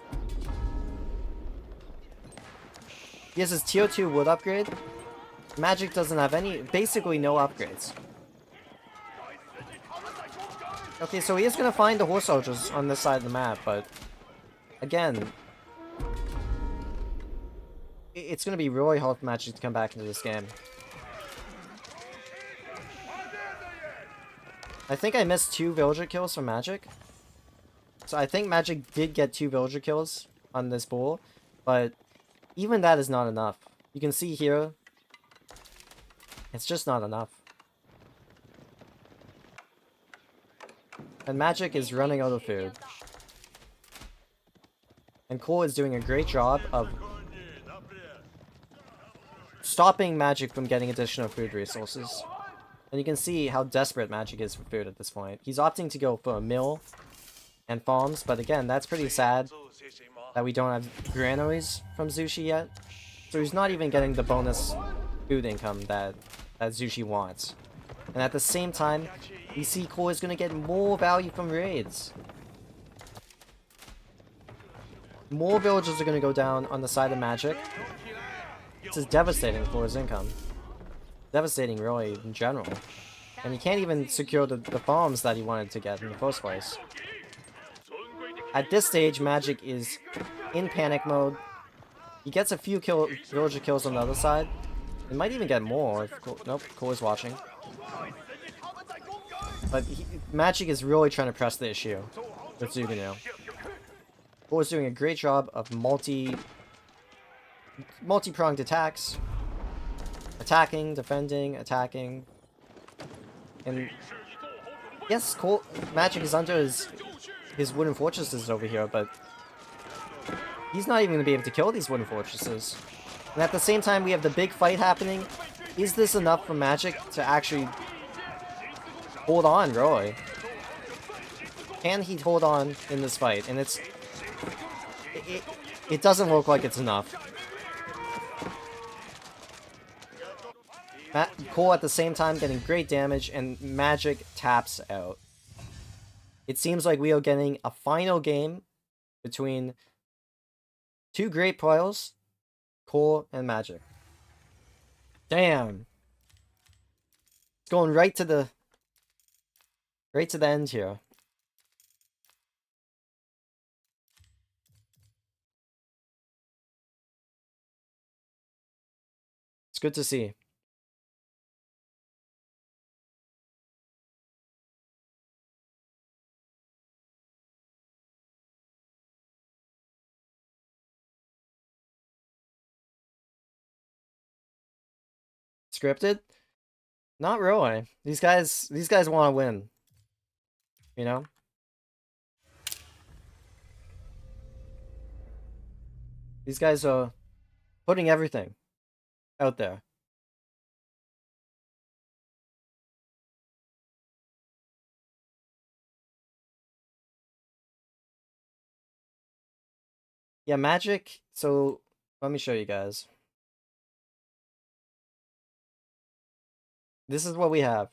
his tier 2 wood upgrade. Magic doesn't have basically no upgrades. Okay, so he is gonna find the horse soldiers on this side of the map, but again, it's gonna be really hard for Magic to come back into this game. I think I missed 2 villager kills from Magic. So I think Magic did get 2 villager kills on this bull, but even that is not enough. You can see here, it's just not enough. And Magic is running out of food. And Core is doing a great job of stopping Magic from getting additional food resources. And you can see how desperate Magic is for food at this point. He's opting to go for a mill and farms, but again, that's pretty sad that we don't have granaries from Zushi yet. So he's not even getting the bonus food income that Zushi wants. And at the same time, we see Core is going to get more value from raids. More villagers are going to go down on the side of Magic. This is devastating for his income. Devastating, really, in general. And he can't even secure the farms that he wanted to get in the first place. At this stage, Magic is in panic mode. He gets a few villager kills on the other side. He might even get more if nope, Core's watching. But Magic is really trying to press the issue with Zuganu. Core's doing a great job of multi-pronged attacks. Attacking, defending, attacking. And yes, Magic is under his wooden fortresses over here, but he's not even going to be able to kill these wooden fortresses. And at the same time, we have the big fight happening. Is this enough for Magic to actually hold on, really? Can he hold on in this fight? And it doesn't look like it's enough. Core at the same time getting great damage, and Magic taps out. It seems like we are getting a final game between 2 great players, Core and Magic. Damn. It's going right to the end here. It's good to see. Scripted? Not really. These guys want to win. You know? These guys are putting everything out there. Yeah, Magic, so let me show you guys. This is what we have.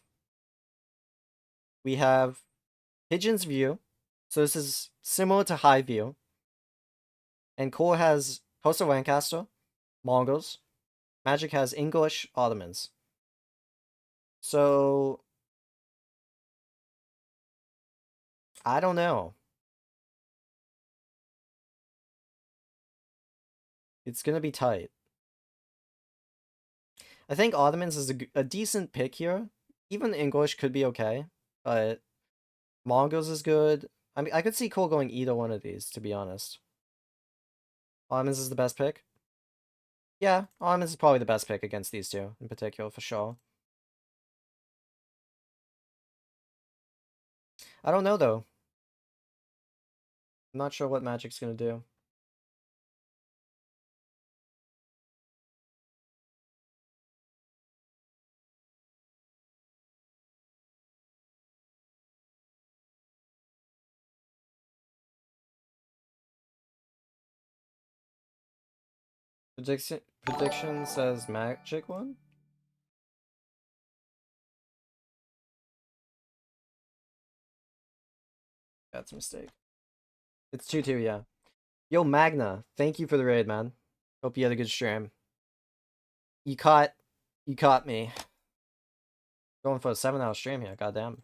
we have Pigeon's View. So this is similar to High View. And Core has Host of Lancaster, Mongols. Magic has English, Ottomans. So I don't know. It's gonna be tight. I think Ottomans is a decent pick here. Even English could be okay, but Mongols is good. I mean, I could see Cole going either one of these, to be honest. Ottomans is the best pick. Yeah, Ottomans is probably the best pick against these two, in particular, for sure. I don't know, though. I'm not sure what Magic's gonna do. Prediction says Magic one? That's a mistake. It's 2-2, yeah. Yo, Magna, thank you for the raid, man. Hope you had a good stream. You caught me. Going for a 7-hour stream here, goddamn.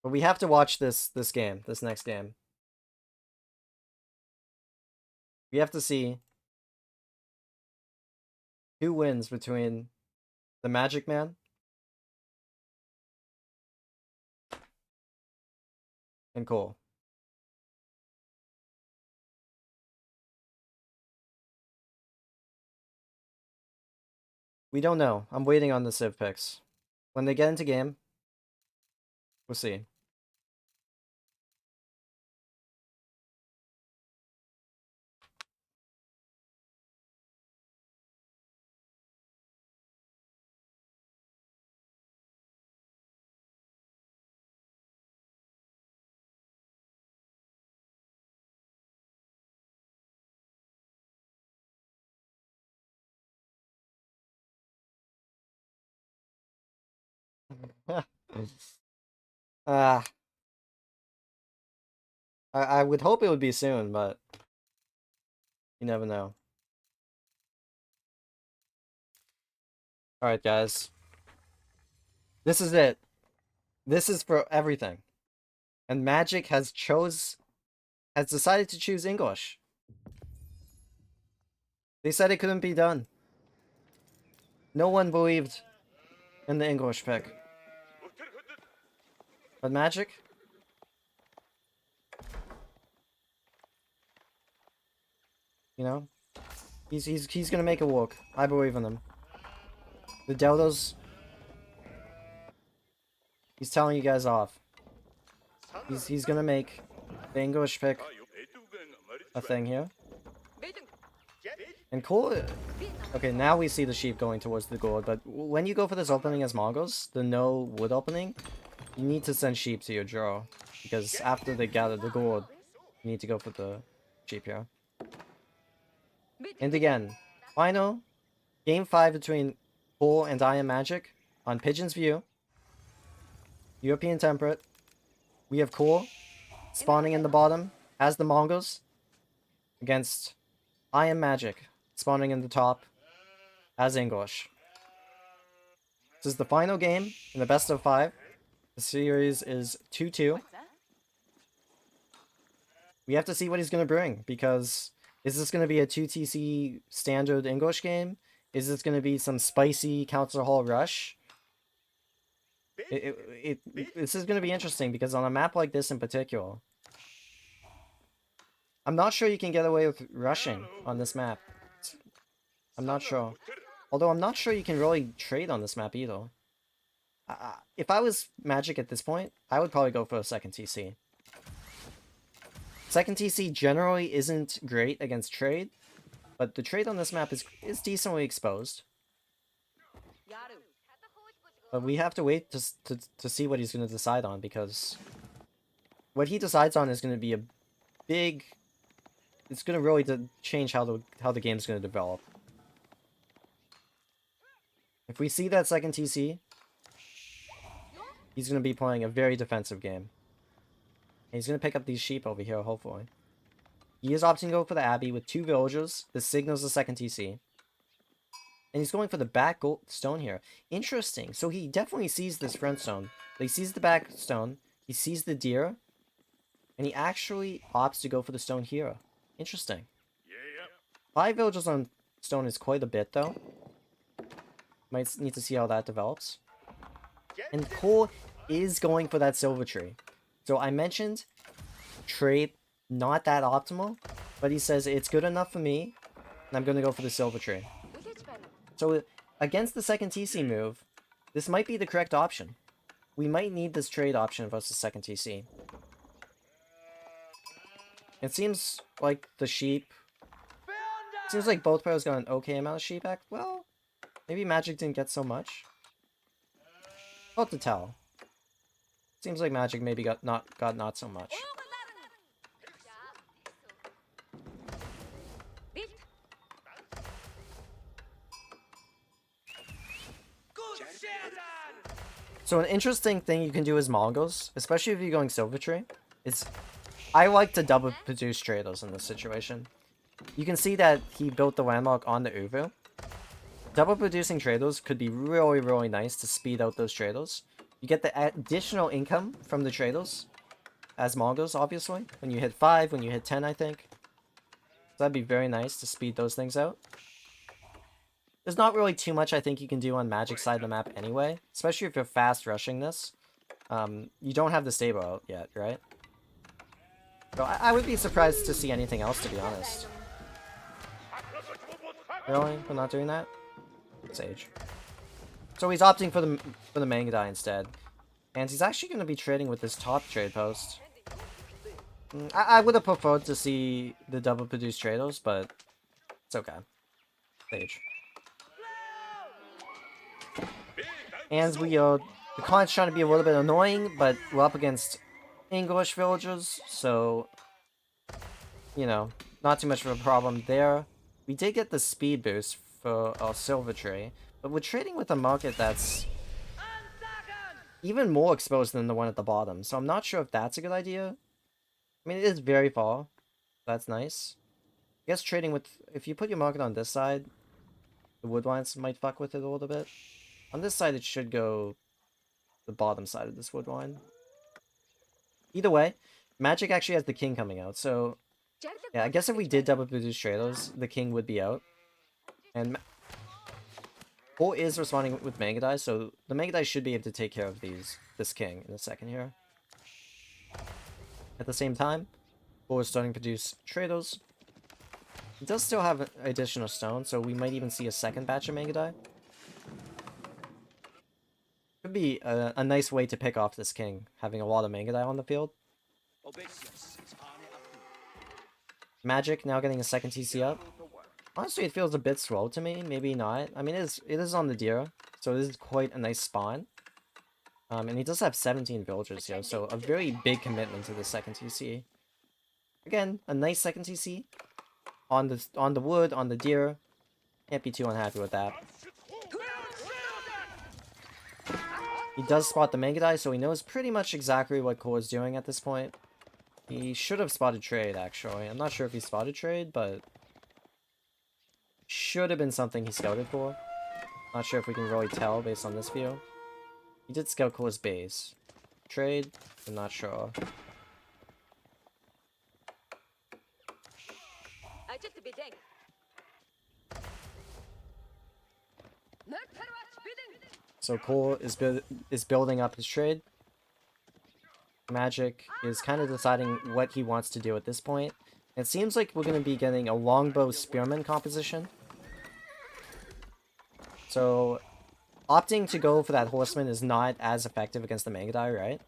But we have to watch this next game. We have to see who wins between the Magic Man and Cole. We don't know. I'm waiting on the Civ picks. When they get into game, we'll see. Ah, I would hope it would be soon, but you never know. Alright, guys. This is it. This is for everything. And Magic has decided to choose English. They said it couldn't be done. No one believed in the English pick. But Magic? You know? He's gonna make it work. I believe in him. The Deltas, he's telling you guys off. He's gonna make the English pick a thing here. And cool. Okay, now we see the sheep going towards the gourd, but when you go for this opening as Mongols, the no wood opening, you need to send sheep to your draw. Because after they gather the gourd, you need to go for the sheep here. And again, final game 5 between Cole and IamMagic on Pigeon's View. European Temperate. We have Cole spawning in the bottom as the Mongols against IamMagic spawning in the top as English. This is the final game in the best of 5. The series is 2-2. We have to see what he's going to bring, because is this going to be a 2TC standard English game? Is this going to be some spicy Council Hall rush? This is going to be interesting, because on a map like this in particular, I'm not sure you can get away with rushing on this map. I'm not sure. Although I'm not sure you can really trade on this map either. If I was Magic at this point, I would probably go for a second TC. Second TC generally isn't great against trade, but the trade on this map is decently exposed. But we have to wait to see what he's going to decide on, because what he decides on is going to be a big... It's going to really change how the game's going to develop. If we see that second TC, he's going to be playing a very defensive game. And he's going to pick up these sheep over here, hopefully. He is opting to go for the Abbey with 2 villagers. This signals the second TC. And he's going for the back gold stone here. Interesting. So he definitely sees this front stone. But he sees the back stone. He sees the deer. And he actually opts to go for the stone here. Interesting. 5 villagers on stone is quite a bit, though. Might need to see how that develops. And Cole is going for that silver tree. So I mentioned trade not that optimal, but he says it's good enough for me, and I'm going to go for the silver tree. So against the second TC move, this might be the correct option. We might need this trade option versus second TC. It seems like the sheep... Seems like both players got an okay amount of sheep back. Well, maybe Magic didn't get so much. Hard to tell. Seems like Magic maybe got not so much. So an interesting thing you can do as Mongols, especially if you're going Silver Tree, is I like to double produce traders in this situation. You can see that he built the landmark on the Uvu. Double producing traders could be really, really nice to speed out those traders. You get the additional income from the traders as Mongols, obviously. When you hit 5, when you hit 10, I think. So that'd be very nice to speed those things out. There's not really too much I think you can do on Magic's side of the map anyway. Especially if you're fast rushing this. You don't have the stable out yet, right? So I would be surprised to see anything else, to be honest. Really? We're not doing that? Sage. So he's opting for the Mangudai instead. And he's actually going to be trading with this top trade post. I would have preferred to see the double produce traders, but it's okay. Sage. And the client's trying to be a little bit annoying, but we're up against English villagers, so, you know, not too much of a problem there. We did get the speed boost for our silver tree, but we're trading with a market that's even more exposed than the one at the bottom, so I'm not sure if that's a good idea. I mean, it is very far. That's nice. I guess trading with... If you put your market on this side, the woodlines might fuck with it a little bit. On this side, it should go the bottom side of this woodline. Either way, Magic actually has the king coming out, so... Yeah, I guess if we did double produce traders, the king would be out. And... Cole is responding with Mangudai, so the Mangudai should be able to take care of this king in a second here. At the same time, Cole is starting to produce traders. He does still have additional stone, so we might even see a second batch of Mangudai. Could be a nice way to pick off this king, having a lot of Mangudai on the field. Magic now getting a second TC up. Honestly, it feels a bit slow to me. Maybe not. I mean, it is on the deer, so this is quite a nice spawn. And he does have 17 villagers here, so a very big commitment to the second TC. Again, a nice second TC on the wood, on the deer. Can't be too unhappy with that. He does spot the Mangudai, so he knows pretty much exactly what Cole is doing at this point. He should have spotted trade, actually. I'm not sure if he spotted trade, but... should have been something he scouted for. Not sure if we can really tell based on this view. He did scout Cole's base. Trade? I'm not sure. So Cole is building up his trade. Magic is kind of deciding what he wants to do at this point. It seems like we're going to be getting a longbow spearman composition. So, opting to go for that horseman is not as effective against the Mangudai, right?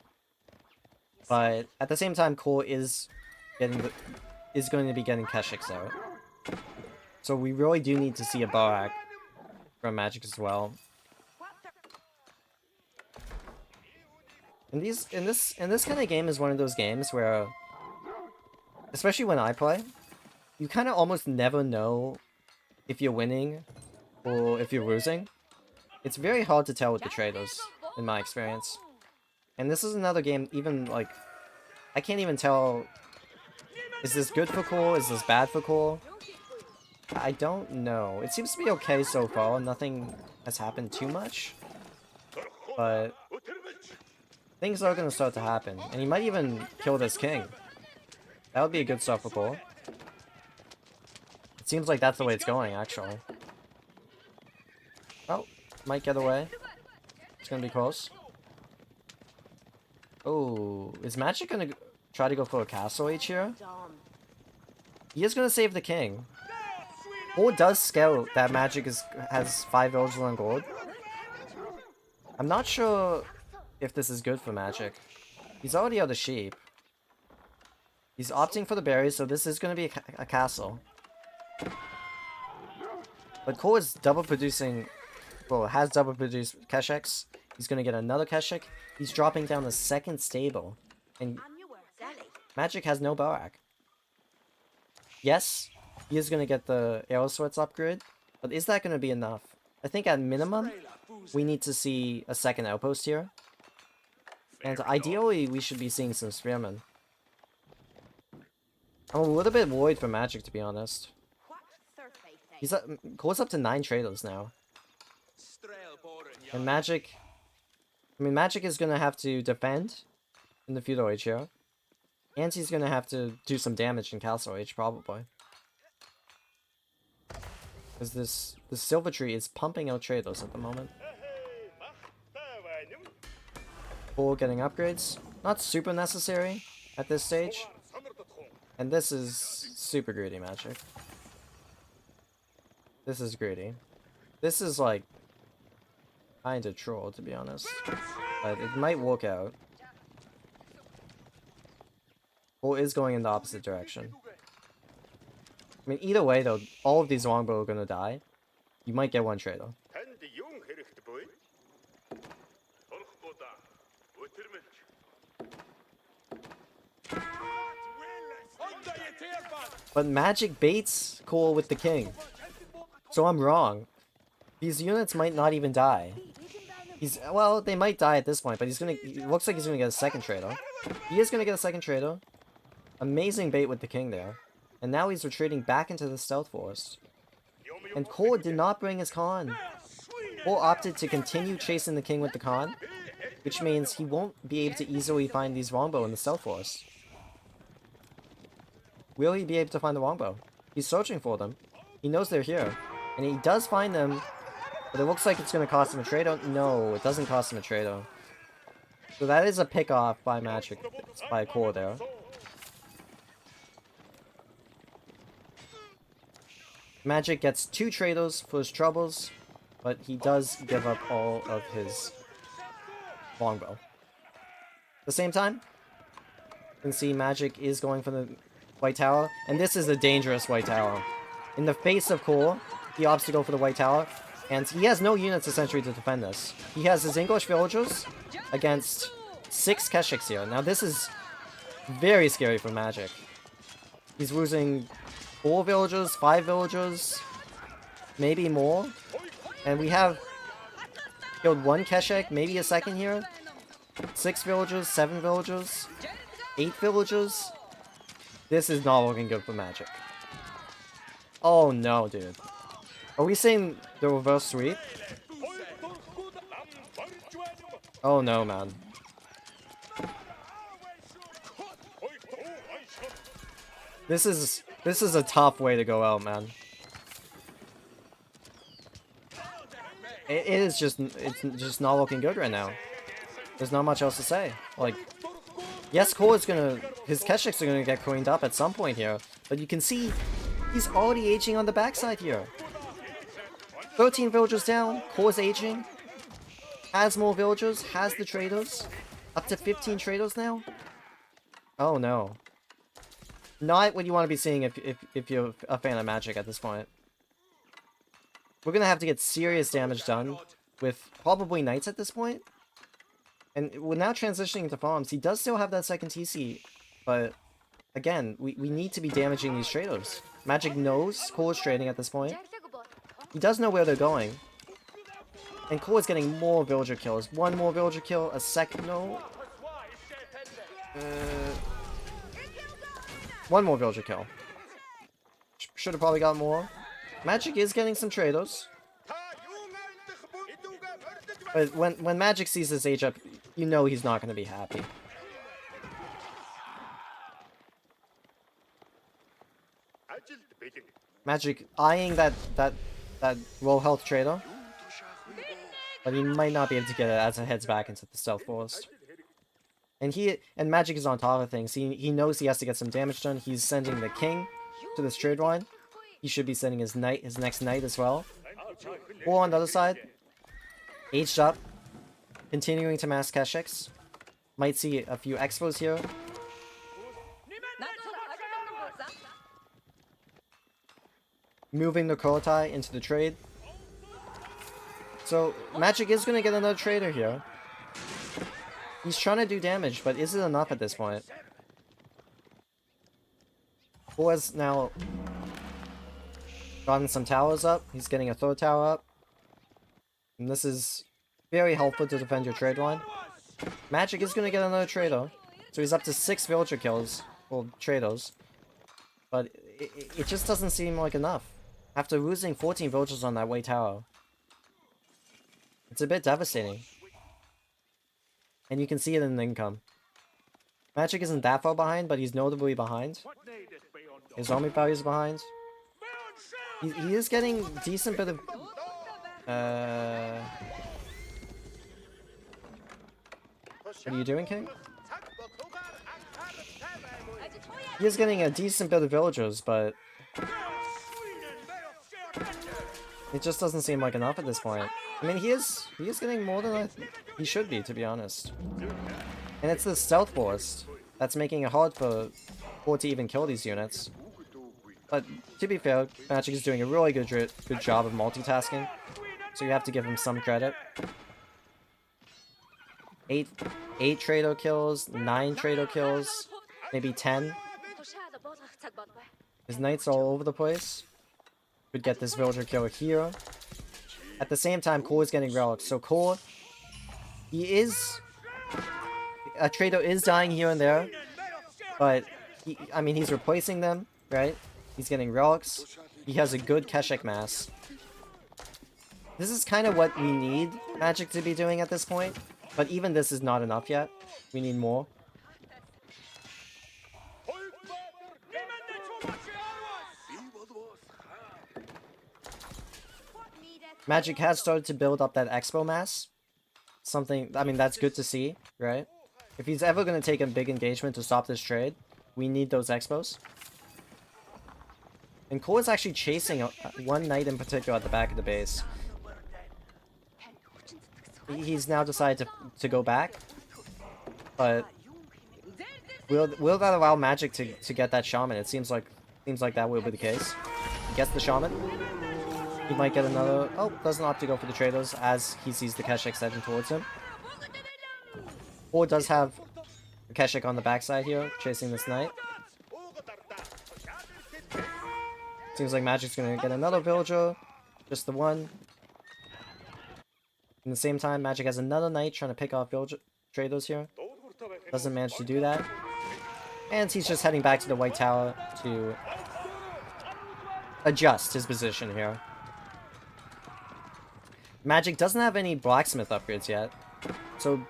But at the same time, Cole is going to be getting Keshiks out. So we really do need to see a Boak from Magic as well. And this kind of game is one of those games where, especially when I play, you kind of almost never know if you're winning or if you're losing. It's very hard to tell with the traders, in my experience. And this is another game, even, like, I can't even tell, is this good for Core? Is this bad for Core? I don't know. It seems to be okay so far. Nothing has happened too much. But things are going to start to happen. And he might even kill this king. That would be a good start for Core. It seems like that's the way it's going, actually. Oh, might get away. It's going to be close. Oh, is Magic going to try to go for a castle H here? He is going to save the king. Or does scout that Magic has 5 eligible on gold. I'm not sure if this is good for Magic. He's already out of sheep. He's opting for the berries, so this is going to be a castle. But Core is double producing... Well, has double produced Kesheks. He's going to get another Keshek. He's dropping down the second stable. And Magic has no Barak. Yes, he is going to get the Arrow Swords upgrade. But is that going to be enough? I think at minimum, we need to see a second outpost here. And ideally, we should be seeing some Spearmen. I'm a little bit worried for Magic, to be honest. He's Core's up to 9 traders now. And Magic... I mean, Magic is going to have to defend in the Feudal Age here. And he's going to have to do some damage in Castle Age, probably. Because this Silver Tree is pumping out traders at the moment. Core getting upgrades. Not super necessary at this stage. And this is super greedy Magic. This is greedy. This is like kinda troll, to be honest. But it might work out. Core is going in the opposite direction. I mean, either way though, all of these longbow are gonna die. You might get one trader. But Magic baits Core with the king. So I'm wrong. These units might not even die. Well, they might die at this point, but it looks like he's gonna get a second trader. He is gonna get a second trader. Amazing bait with the king there. And now he's retreating back into the stealth forest. And Core did not bring his Khan. Core opted to continue chasing the king with the Khan, which means he won't be able to easily find these longbow in the stealth forest. Will he be able to find the longbow? He's searching for them. He knows they're here. And he does find them, but it looks like it's going to cost him a trade. No, it doesn't cost him a trade. So that is a pick off by Magic, by Core there. Magic gets 2 traders for his troubles, but he does give up all of his longbow. At the same time, you can see Magic is going for the White Tower, and this is a dangerous White Tower. In the face of Core, he opts to go for the White Tower, and he has no units essentially to defend this. He has his English villagers against 6 Kesheks here. Now this is very scary for Magic. He's losing 4 villagers, 5 villagers, maybe more. And we have killed 1 Keshek, maybe a second here. 6 villagers, 7 villagers, 8 villagers. This is not looking good for Magic. Oh no, dude. Are we seeing the reverse sweep? Oh no, man. This is a tough way to go out, man. It's just not looking good right now. There's not much else to say. Like, yes, Core is his Kesheks are gonna get cleaned up at some point here, but you can see he's already aging on the backside here. 13 villagers down, Core's aging. Has more villagers, has the traders. Up to 15 traders now. Oh no. Not what you want to be seeing if you're a fan of Magic at this point. We're gonna have to get serious damage done with probably Knights at this point. And we're now transitioning to farms. He does still have that second TC, but again, we need to be damaging these traders. Magic knows Core is trading at this point. He does know where they're going. And Core is getting more villager kills. One more villager kill, a second, no. One more villager kill. Should have probably got more. Magic is getting some trados. But when Magic sees his age up, you know he's not going to be happy. Magic eyeing that low health trader. But he might not be able to get it as it heads back into the stealth forest. And Magic is on top of things. He knows he has to get some damage done. He's sending the king to this trade line. He should be sending his next knight as well. Or on the other side, aged up, continuing to mass Haaschs. Might see a few expos here. Moving the Korotai into the trade. So, Magic is going to get another trader here. He's trying to do damage, but is it enough at this point? Who has now gotten some towers up. He's getting a third tower up. And this is very helpful to defend your trade line. Magic is going to get another trader. So he's up to 6 villager kills. Well, traders. But it just doesn't seem like enough. After losing 14 villagers on that way tower. It's a bit devastating. And you can see it in the income. Magic isn't that far behind, but he's notably behind. His army value is behind. He is getting decent bit of... What are you doing, King? He is getting a decent bit of villagers, but... it just doesn't seem like enough at this point. I mean, he is getting more than he should be, to be honest. And it's the stealth forest that's making it hard for Core to even kill these units. But to be fair, Magic is doing a really good job of multitasking, so you have to give him some credit. 8 trado kills, 9 trado kills, maybe 10. His knights are all over the place. Could get this villager kill here. At the same time, Core is getting relics. So Core, a trader is dying here and there, but I mean, he's replacing them, right? He's getting relics. He has a good Keshek mass. This is kind of what we need Magic to be doing at this point, but even this is not enough yet. We need more. Magic has started to build up that expo mass. Something, I mean, that's good to see, right? If he's ever going to take a big engagement to stop this trade, we need those expos. And Core is actually chasing one knight in particular at the back of the base. He's now decided to go back. But will that allow Magic to get that shaman? It seems like that will be the case. He gets the shaman. He might get another... oh, doesn't opt to go for the traders as he sees the Keshek heading towards him. Core does have a Keshek on the backside here, chasing this knight. Seems like Magic's gonna get another villager. Just the one. In the same time, Magic has another knight trying to pick off villager traders here. Doesn't manage to do that. And he's just heading back to the White Tower to adjust his position here. Magic doesn't have any blacksmith upgrades yet, so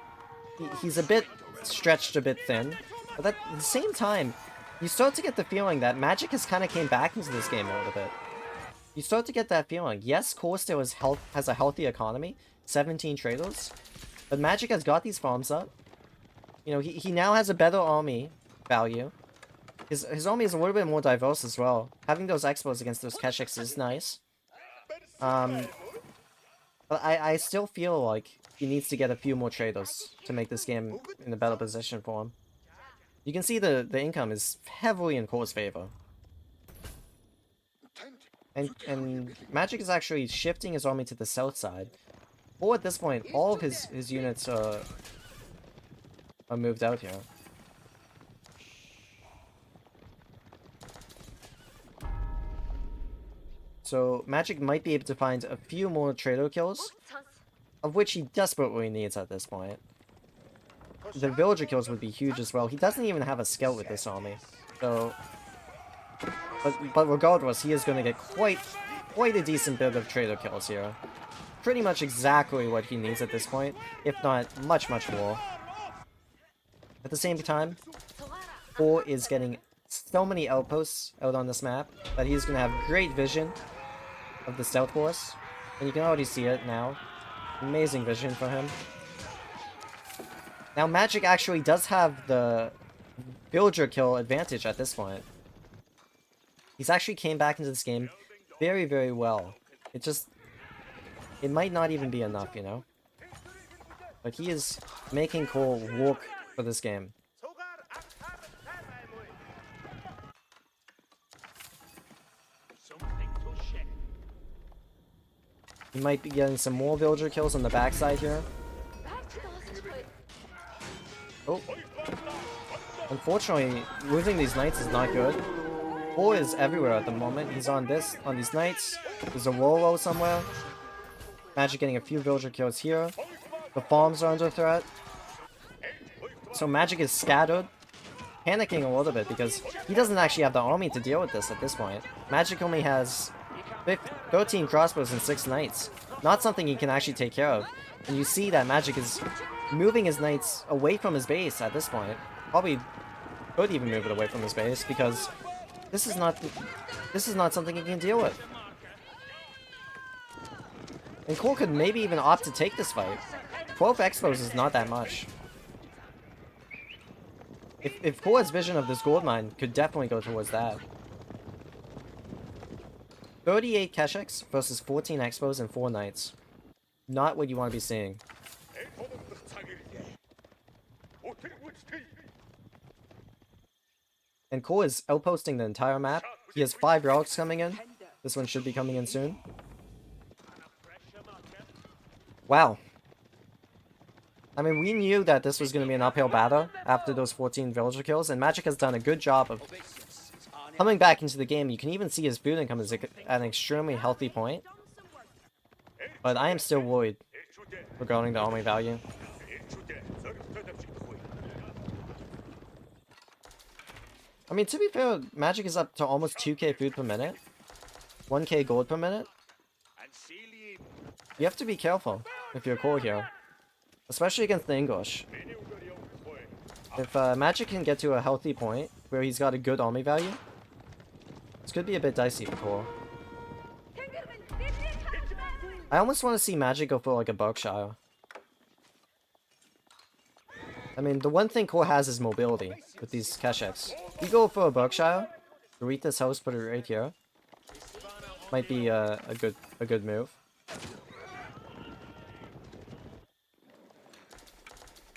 he's a bit stretched, a bit thin. But at the same time, you start to get the feeling that Magic has kind of came back into this game a little bit. You start to get that feeling. Yes, Core still has a healthy economy, 17 traders, but Magic has got these farms up. You know, he now has a better army value. His army is a little bit more diverse as well. Having those expos against those Kesheks is nice. But I still feel like he needs to get a few more traders to make this game in a better position for him. You can see the income is heavily in Core's favor. And Magic is actually shifting his army to the south side. Or at this point, all of his units are moved out here. So Magic might be able to find a few more trader kills of which he desperately needs at this point. The villager kills would be huge as well. He doesn't even have a scout with this army, so... But regardless, he is going to get quite a decent bit of trader kills here. Pretty much exactly what he needs at this point, if not much more. At the same time, Core is getting so many outposts out on this map that he's going to have great vision of the stealth force. And you can already see it now. Amazing vision for him. Now Magic actually does have the villager kill advantage at this point. He's actually came back into this game very well. It might not even be enough, you know? But he is making Cole work for this game. He might be getting some more villager kills on the backside here. Oh. Unfortunately, losing these knights is not good. Cole is everywhere at the moment. He's on these knights. There's a Rolo somewhere. Magic getting a few villager kills here. The farms are under threat. So Magic is scattered. Panicking a little bit because he doesn't actually have the army to deal with this at this point. Magic only has 13 crossbows and 6 knights. Not something he can actually take care of. And you see that Magic is moving his knights away from his base at this point. Probably could even move it away from his base because this is not something he can deal with. And Cole could maybe even opt to take this fight. 12 expos is not that much. If Cole has vision of this gold mine, could definitely go towards that. 38 Haaschs versus 14 expos and 4 knights. Not what you want to be seeing. And Cole is outposting the entire map. He has 5 relics coming in. This one should be coming in soon. Wow. I mean, we knew that this was going to be an uphill battle after those 14 villager kills, and Magic has done a good job of coming back into the game. You can even see his food income is at an extremely healthy point. But I am still worried regarding the army value. I mean, to be fair, Magic is up to almost 2k food per minute. 1k gold per minute. You have to be careful if you're Core here. Especially against the English. If Magic can get to a healthy point where he's got a good army value, this could be a bit dicey for Core. I almost want to see Magic go for like a Berkshire. I mean, the one thing Core has is mobility with these Haaschs. You go for a Berkshire, delete this house, put it right here. Might be a good move.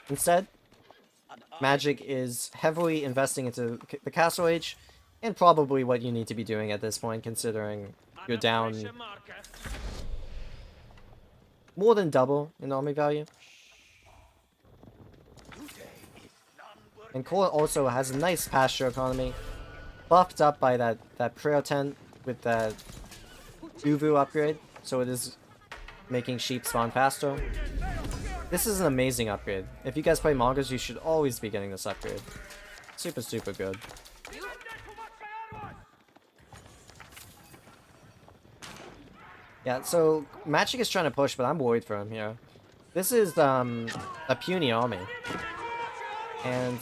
Instead, Magic is heavily investing into the Castle Age, and probably what you need to be doing at this point, considering you're down more than double in army value. And Core also has a nice pasture economy, buffed up by that prayer tent with that Uvu upgrade, so it is making sheep spawn faster. This is an amazing upgrade. If you guys play mangas, you should always be getting this upgrade. Super good. Yeah, so Magic is trying to push, but I'm worried for him here. This is a puny army. And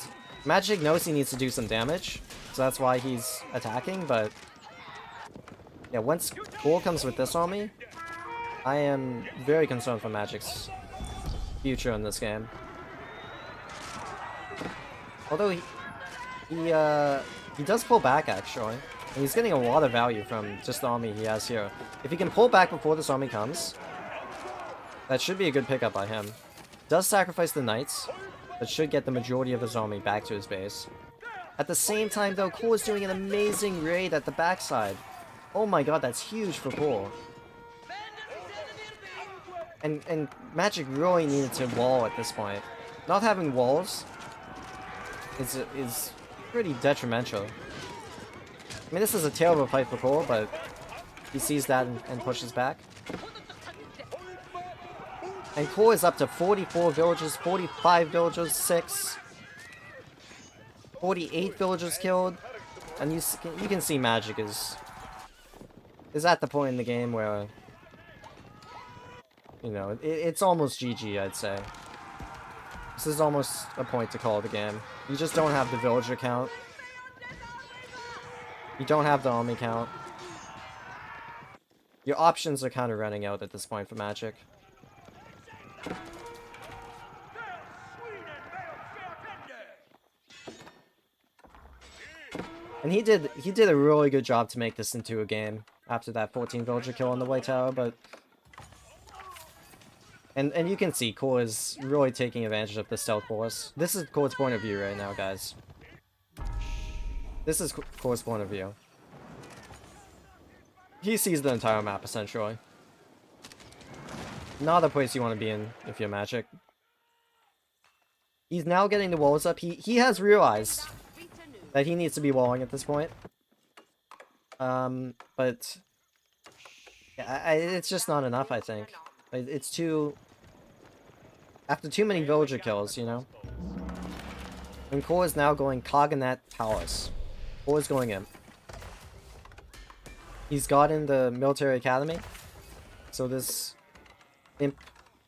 Magic knows he needs to do some damage, so that's why he's attacking, but yeah, once Core comes with this army, I am very concerned for Magic's future in this game. Although he does pull back actually, and he's getting a lot of value from just the army he has here. If he can pull back before this army comes, that should be a good pickup by him. Does sacrifice the knights, but should get the majority of his army back to his base. At the same time though, Core is doing an amazing raid at the backside. Oh my god, that's huge for Core. And Magic really needed to wall at this point. Not having walls is pretty detrimental. I mean, this is a terrible fight for Core, but he sees that and pushes back. And Core is up to 44 villagers, 45 villagers, 6. 48 villagers killed. And you can see Magic is at the point in the game where, you know, it's almost GG, I'd say. This is almost a point to call the game. You just don't have the villager count. You don't have the army count. Your options are kind of running out at this point for Magic. And he did a really good job to make this into a game after that 14 villager kill on the White Tower, but and you can see Core is really taking advantage of the stealth force. This is Core's point of view right now, guys. This is Core's point of view. He sees the entire map, essentially. Not a place you want to be in if you're Magic. He's now getting the walls up. He has realized that he needs to be walling at this point. But yeah, it's just not enough, I think. It's too... After too many villager kills, you know? And Core is now going Cognate Palace. Core is going in. He's gotten the military academy. So this Imp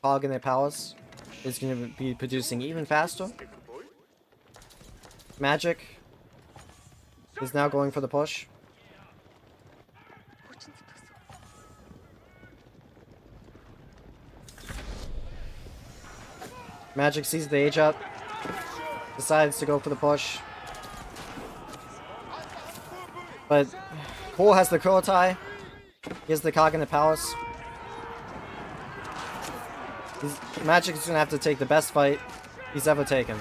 Cognate Palace is going to be producing even faster. Magic is now going for the push. Magic sees the age up, decides to go for the push. But Core has the Kurotai. He has the Cognate Palace. Magic is gonna have to take the best fight he's ever taken.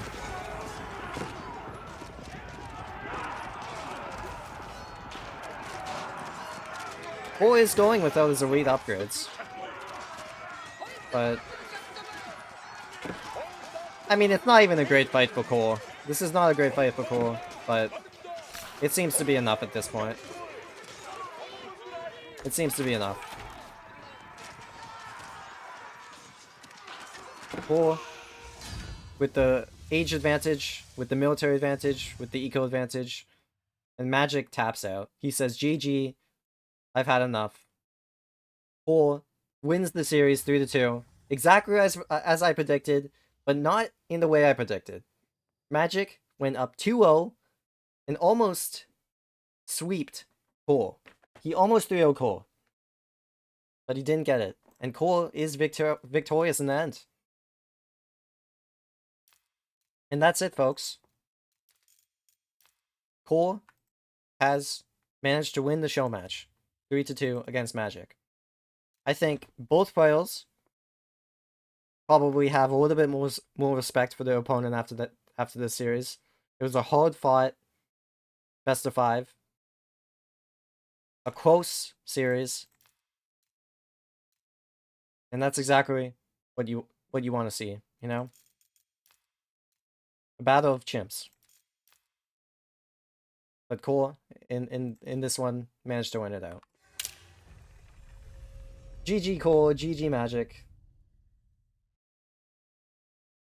Core is going without his elite upgrades. But I mean, it's not even a great fight for Core. This is not a great fight for Core, but it seems to be enough at this point. It seems to be enough. Core, with the age advantage, with the military advantage, with the eco advantage, and Magic taps out. He says, GG, I've had enough. Core wins the series 3-2, exactly as I predicted, but not in the way I predicted. Magic went up 2-0 and almost sweeped Core. He almost 3-0 Core. But he didn't get it. And Core is victorious in the end. And that's it, folks. Core has managed to win the show match. 3-2 against Magic. I think both players probably have a little bit more respect for their opponent after this series. It was a hard-fought best of 5. A close series. And that's exactly what you want to see, you know? A battle of chimps. But Core, in this one, managed to win it out. GG Core, GG Magic.